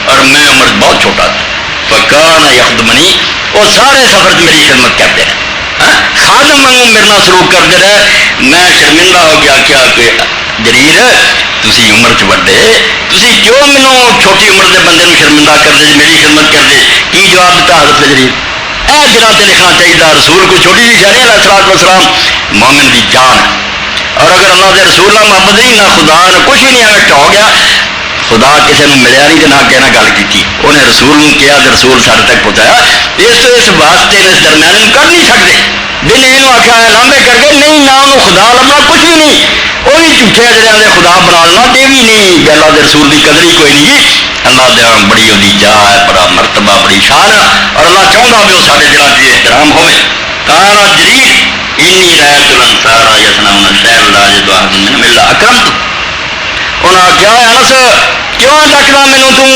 اور میں عمر بہت چھوٹا تھا فکان یخدمنی وہ سارے سفر میری خدمت کرتے رہے خادم واگوں میرے نال سلوک کرتے رہے میں شرمندہ ہو گیا کیا کہ جریر تسی عمر چ وڈے تسی کیوں مینوں چھوٹی عمر دے بندے نوں شرمندہ کردے جی میری خدمت کردے؟ کی جواب دیتا حضرت جریر؟ اے دلوں تے لکھنا چاہیے رسول کوئی چھوٹی جی شہری علیہ الصلوۃ والسلام مومن دی جان، اور اگر اللہ دے رسول نہ محبت نہیں نہ خدا نہ کچھ بھی نہیں ایویں ہو گیا، خدا کسی نے ملیا نہیں تو نہ کہنا گل کی، انہیں رسول نے کیا تو رسول سارے تک پہنچایا، اس واسطے اس درمیان کر نہیں سکتے، دن یہ آخیا ہے لمبے کر کے نہیں نہ انہوں خدا لبنا کچھ بھی نہیں، وہ بھی جھوٹے جڑے دے خدا بنا لینا یہ بھی نہیں، اللہ دے رسول کی قدر ہی کوئی نہیں، اللہ دے بڑی وہ جا ہے، بڑا مرتبہ بڑی شان ہے، اور اللہ چاہتا بھی وہ سارے دلوں سے احترام ہوئے۔ کانا جریر انی رایت الانصار یصنعون خیر لا یجد احد منهم الا اکرمت، انہاں کیا انس کیوں ڈکدا مینوں تو؟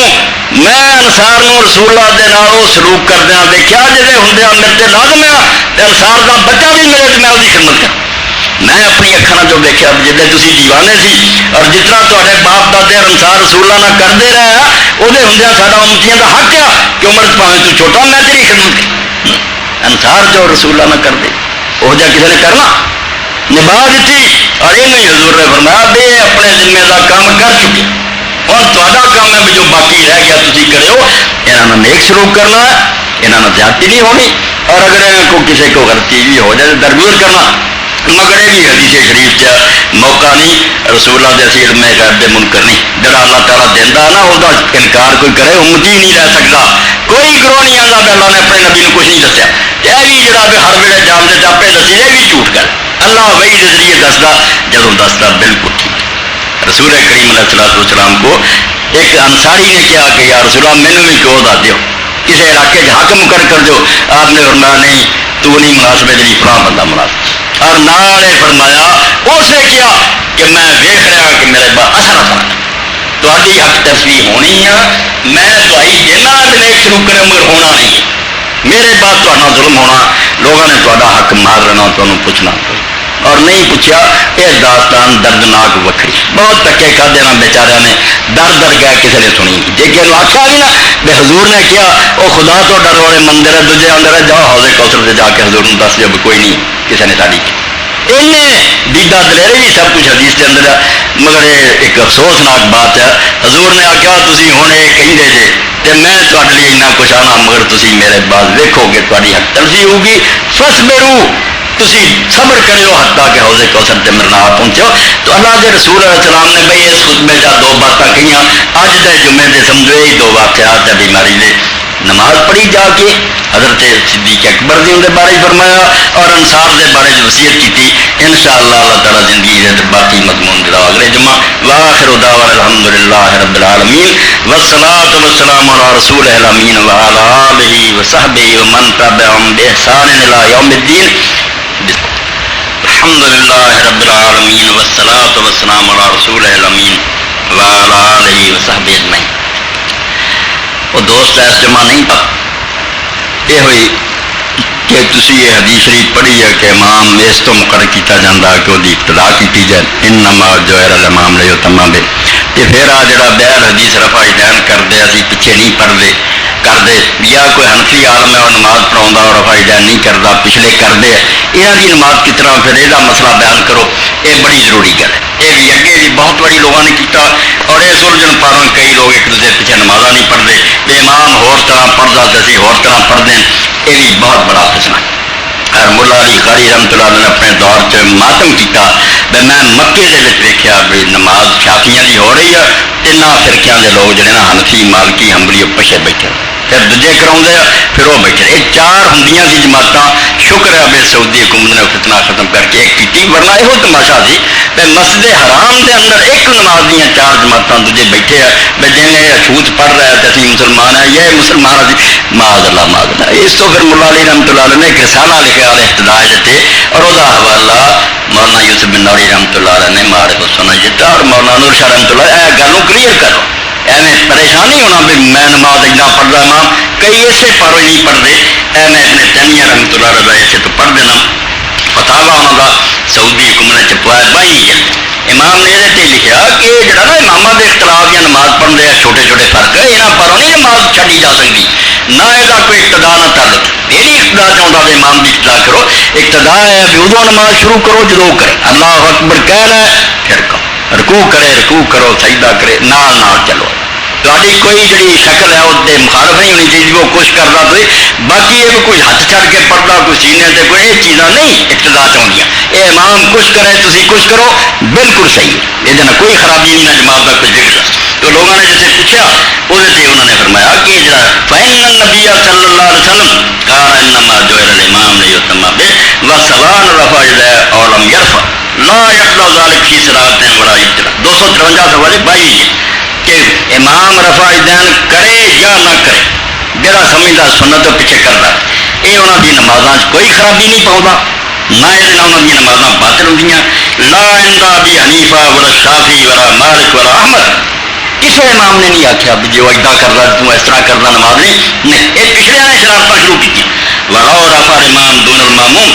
میں انصار نو رسول اللہ دے نال او سلوک کردیاں دیکھیا جے ہوندیاں میرے تے لازم ہے تے انصار دا بچہ بھی میرے تے میں اس دی خدمت کراں، میں اپنی اکھاں جو دیکھیا جدے تسی دیوانے سی اور جتنا تہاڈے باپ دادے انصار رسول اللہ نال کردے رہے او دے ہوندیاں ساڈا امتیاں دا حق ہے کہ عمر پاویں تو چھوٹا میں تیری خدمت کراں، انصار جو رسول اللہ نہ کردے وہ جا کسی نے کرنا نبھا دیتی، اور یہ نہیں حضور نے فرمایا بے اپنے ذمے کا کام کر چکے، اور تا کام ہے بھی جو باقی رہ گیا تھی کرو، یہاں نیک سلوک کرنا ہے، یہاں زیادتی نہیں ہونی، اور اگر کو کسی کو غلطی بھی ہو جائے درگزر کرنا، مگر یہ بھی حدیث شریف چ موقع نہیں رسول اللہ دے اسی علم غیب دے منکر نہیں، جڑا اللہ تعالیٰ دینا نا وہ انکار کوئی کرے امتی نہیں رہ سکتا، کوئی گروہ نہیں آتا بھی اللہ نے اپنے نبی کو کچھ نہیں دسیا، یہ بھی جڑا بھی ہر ویلے جانتے چاپے دسی یہ بھی جھوٹ کر، اللہ وہی کے ذریعے دستا جدوں دستا بالکل ٹھیک۔ رسول کریم علیہ الصلوۃ والسلام کو ایک انصاری نے کیا کہ یا رسول اللہ مینوں بھی کیوں دس دیو، کسی علاقے حق مقرر کر دو، آپ نے فرمایا نہیں تو نہیں مناسب ہے جی فلاں بندہ مناسب، اور نال فرمایا اس نے کیا کہ میں ویخ رہا کہ میرے با اثر تاری حق ترفی ہونی ہے، میں تھی دینا نیک سلوک کرے مگر ہونا نہیں ہے، میرے بعد تھوڑا ظلم ہونا، لوگوں نے تا حق مار لینا، تمہیں پوچھنا اور نہیں پوچھا، یہ داستان دردناک وکری، بہت دھکے کھدے نا بیچارے نے، در در گیا کسی نے سنی، جی کہ آخیا بھی نا بے حضور نے کیا وہ خدا تو ڈر والے مندر ہے دوجے اندر ہے، جاؤ حوض کوثر سے جا کے حضور نے دس دیا کوئی نہیں کسی نے ساری کی، دیدا دلیرے بھی سب کچھ حدیث کے اندر ہے، مگر یہ ایک افسوسناک بات ہے، حضور نے آخیا تھی ہوں یہ کہیں جے کہ میں تھوڑے لیے اتنا کچھ آنا مگر تھی میرے بعد ویکھو گے تاری حق تلفی ہوگی، فصبروا تسی صبر کرو حتیٰ کہ حوض کوثر تے میرے نال پہنچو۔ تو اللہ کے رسول علیہ السلام نے بھائی اس خطبے کا دو باتیں کہیاں، اج دے جمعے دے سمجھو یہی دو واقعات ہے، بیماری دے نماز پڑھی جا کے حضرت صدیق اکبر دی ان کے بارے فرمایا اور انصار دے بارے وصیت کی، انشاءاللہ اللہ تعالیٰ زندگی دے باقی مضمون جڑا اگلے جمعہ۔ واخر دعوانا الحمدللہ رب العالمین والصلاۃ والسلام علی رسول الامین وعلی آلہ وصحبہ ومن تبعهم بإحسان الی یوم الدین۔ الحمدللہ رب العالمین والصلاۃ والسلام علی رسول الامین وعلی آلہ وصحبہ اجمعین۔ وہ دوست ایس جمع نہیں تھا، یہ ہوئی کہ تسی یہ حدیث شریف پڑھی ہے کہ امام اس تو مقرر کیتا جاتا کہ وہ ابتدا کی جائے، انما جعل الامام لیؤتم بہ، کہ پھر آ جڑا بہر حدیث رفع دین کرتے اسی پیچھے نہیں پڑھتے کرتے، یا کوئی حنفی عالم ہے وہ نماز پڑھاؤں اور رفع دین نہیں کرتا پچھلے کرتے، یہاں کی نماز کس طرح پھر یہ مسئلہ بیان کرو، یہ بڑی ضروری گل ہے، یہ بھی اگے بھی بہت بڑی لوگوں نے کیتا، اور اس الجھن پاروں کئی لوگ ایک دوسرے پیچھے نماز نہیں پڑھتے، بے امام ہور طرح پڑھتا تو اسی ہور طرح پڑھتے ہیں، یہ بھی بہت بڑا فسنا ہے۔ اور ملا علی قاری رحمۃ اللہ نے اپنے دور چ ماتم کیتا، میں مکے دے وچ ویکھیا بھی نماز شافیاں دی ہو رہی ہے، تیناں فرقیاں دے لوگ جڑے نا حنفی مالکی حنبلی پچھے بیٹھے، پھر دوجے کراؤندے پھر وہ بیٹھے، یہ چار ہوندیاں سی جماعتاں، شکر ہے بے سعودی حکومت نے فتنہ ختم کر کے ایک کیتی، ورنہ یہ تماشا سی کہ مسجد حرام دے اندر ایک نماز دیاں چار جماعتاں دوجے بیٹھے ہیں، بے جنہیں چھوت پڑھ رہے تھے اسی مسلمان ہیں، یہ مسلمان ہیں، معاذ اللہ معاذ اللہ۔ اس تو پھر ملا علی رحمۃ اللہ نے ایک رسالہ لکھا احتجاج دیتے، اور وہ حوالہ مولانا یوسف بن نوری رحمۃ اللہ نے معارف السنہ دیتا، اور مولانا نور شاہ رحمۃ اللہ گلوں کلیئر کرو، ایویں پریشان نہیں ہونا بھی میں نماز اتنا پڑھ رہا امام، کئی ایسے پاروں نہیں پڑھتے، ایویں ابن تیمیہ رحمۃ اللہ رضا ایسے تو پڑھ دینا، فتاوا انہوں کا سعودی حکومت نے چپوایا 22 جلد، امام نے یہ لکھا کہ جڑا نا امامہ کے اختلاف یا نماز پڑھنے ہیں چھوٹے چھوٹے فرق ہے، یہاں پروں نہیں نماز چھڈی جا سکتی، نہ یہ کوئی اقتدا نہ تعلق، میری اقتدا چاہتا تو امام کی اقتدا کرو، اقتدا ہے بھی ادو نماز شروع کرو جدو کرے، اللہ اکبر کہنا ہے پھر کہو، رکوع کرے رکوع کرو، سجدہ کرے، نال نال چلو. تاری کوئی جڑی شکل ہے وہ مخالف نہیں ہونی چاہیے وہ کچھ کرتا تو باقی یہ کوئی ہاتھ چڑھ کے پڑھتا کوئی سینے سے کوئی یہ چیزاں نہیں اقتدا چاہیے. یہ امام کچھ کرے تھی کچھ کرو بالکل صحیح ہے، یہ کوئی خرابی نہیں نہ جماعت کا کچھ ذکر. تو لوگوں نے جیسے پوچھا وہ انہوں نے فرمایا کہ جڑا فإن النبی صلی اللہ علیہ وسلم قال انما جعل الامام لیتم به وسواء رفع يديه او لم يرفع لا يقضى ذلك في صلاۃ ولا ابتداء. 253 سوال 22 کہ امام رفع دین کرے یا نہ کرے، جڑا سمجھدا سنت تو پیچھے کرتا یہ انہوں دی نمازاں کوئی خرابی نہیں پاؤں، نہ یہ انہوں دی نمازاں باطل ہوندیاں. لا عند ابی حنیفہ ولا شافعی ولا مالک ولا احمد. کسی امام نے نہیں آخیا بھی جو ادا کرتا تو اس طرح کرنا نماز نہیں. یہ پچھلے نے شرارتیں شروع کی. وَلَوْ رَفَعَ الْإِمَامُ دُونَ الْمَأْمُومِ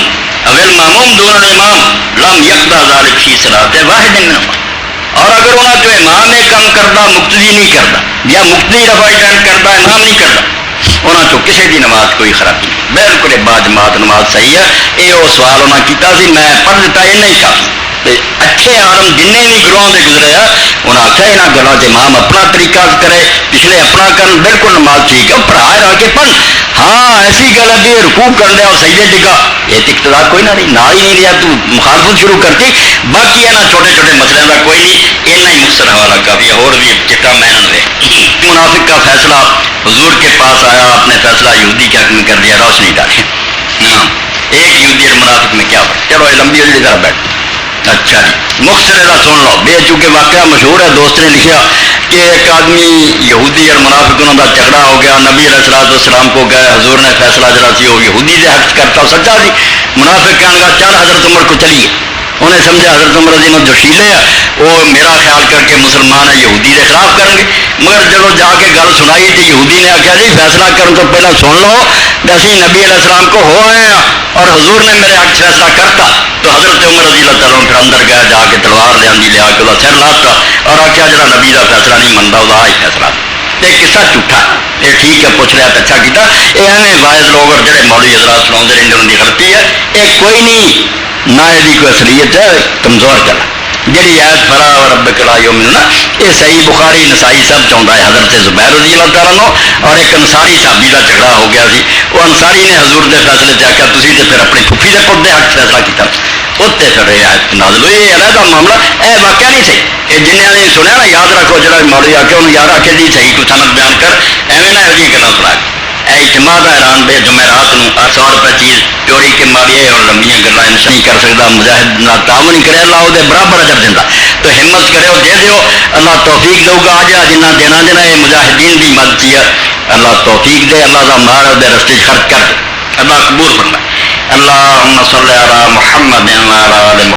أَوِ الْمَأْمُومُ دُونَ الْإِمَامِ لَمْ يَقْضَ ذَلِكَ فِي صَلَاةٍ وَاحِدٍ مِّنْهُمَا. اور اگر انہوں جو امام ایک کام کرتا مقتدی نہیں کرتا یا مقتدی رفع دین کرتا امام نہیں کرتا انہوں تو کسی دی نماز کوئی خرابی نہیں، بالکل با جماعت نماز صحیح ہے. یہ وہ سوال انہوں کیتا سی میں پڑھ دیتا یہ نہیں کافی. اچھے عالم جن بھی گروہوں سے گزرے ہیں انہیں آخیا یہاں گلوں سے امام اپنا طریقہ کرے پچھلے اپنا کرن بالکل نماز ٹھیک ہے پڑھا رہ کے پڑھ. ہاں ایسی گل ہے کہ رکوع کر دیا اور سجدے ڈگا یہ اقتدا کوئی نہ نہیں نال ہی نہیں لیا تو مخالفت شروع کرتی. باقی یہاں چھوٹے چھوٹے مسئلے کا کوئی نہیں اتنا ہی مختصر حوالہ کافی ہے. اور بھی چٹا محنت ہے. منافق کا فیصلہ حضور کے پاس آیا آپ نے فیصلہ یہودی کے حق میں کر دیا روشنی ڈالی. ہاں ایک یہودی اور منافق میں کیا فرق. چلو یہ لمبی جلدی طرح بیٹھ. اچھا جی مختصر کا سن لو بے چونکہ واقعہ مشہور ہے. دوست نے لکھا کہ ایک آدمی یہودی اور منافق انہوں کا جھگڑا ہو گیا. نبی علیہ الصلوۃ والسلام کو گئے حضور نے فیصلہ جڑا سی وہ یہودی کے حق کرتا سچا سی. منافق کہنے لگا چل حضرت عمر کو چلیے. انہیں سمجھا حضرت عمر رضی اللہ جو شیلے ہیں وہ میرا خیال کر کے مسلمان ہے یہودی کے خلاف کریں گے. مگر جب جا کے گل سنائی تو یہودی نے آخیا جی فیصلہ کرنے تو پہلے سن لو اسی نبی علیہ السلام کو ہو آئے ہیں اور حضور نے میرے حق فیصلہ کرتا. تو حضرت عمر رضی اللہ تعالیٰ پھر اندر گیا جا کے تلوار لیا کے وہ سر لاتا اور آخیا جڑا نبی کا فیصلہ نہیں منتا وہ ہی فیصلہ. یہ قصہ جھوٹا ہے. یہ ٹھیک ہے پوچھ لیا تو اچھا کیا. یہ ایویں واعظ لوگ اور جڑے مولوی حضرات سنا رہتے ان کی غلطی ہے. یہ کوئی نہیں نہ یہ کوئی اصلیت ہے کمزور چلا جی ایت فرا اور رب کلا یومنا یہ صحیح بخاری نسائی سب چاہتا ہے. حضرت زبیر رضی اللہ تعالیٰ نو اور ایک انصاری صحابی کا جھگڑا ہو گیا سی. وہ انصاری نے حضور کے فیصلے سے آخیا تھی تو پھر اپنی پھوپھی کے پڑھتے حق فیصلہ کیا اتنے پھر یہ نازل ہوئی. یہ علیحدہ معاملہ یہ واقعہ نہیں صحیح. یہ جنہیں نے سنیا نا یاد رکھو جا مولوی آ کے انہوں یاد آ کے جی صحیح کو سند بیان کر ایویں نہ یہ گلا سنا اے اجتماع کا اعلان بے جمعرات میں 100 روپے چیز چوری کے ماریے اور لمبیاں گلا نہیں کر سکتا. مجاہد نہ تعاون کرے اللہ وہ برابر اجر دینا. تو ہمت کرو دے دیو اللہ توفیق دے گا. آج جنہ دینا دینا یہ مجاہدین کی مدد ہے. اللہ توفیق دے اللہ کا مال وہ رستے خرچ کر دے اللہ قبول فرمائے. اللہم صلی علی محمد وعلی آل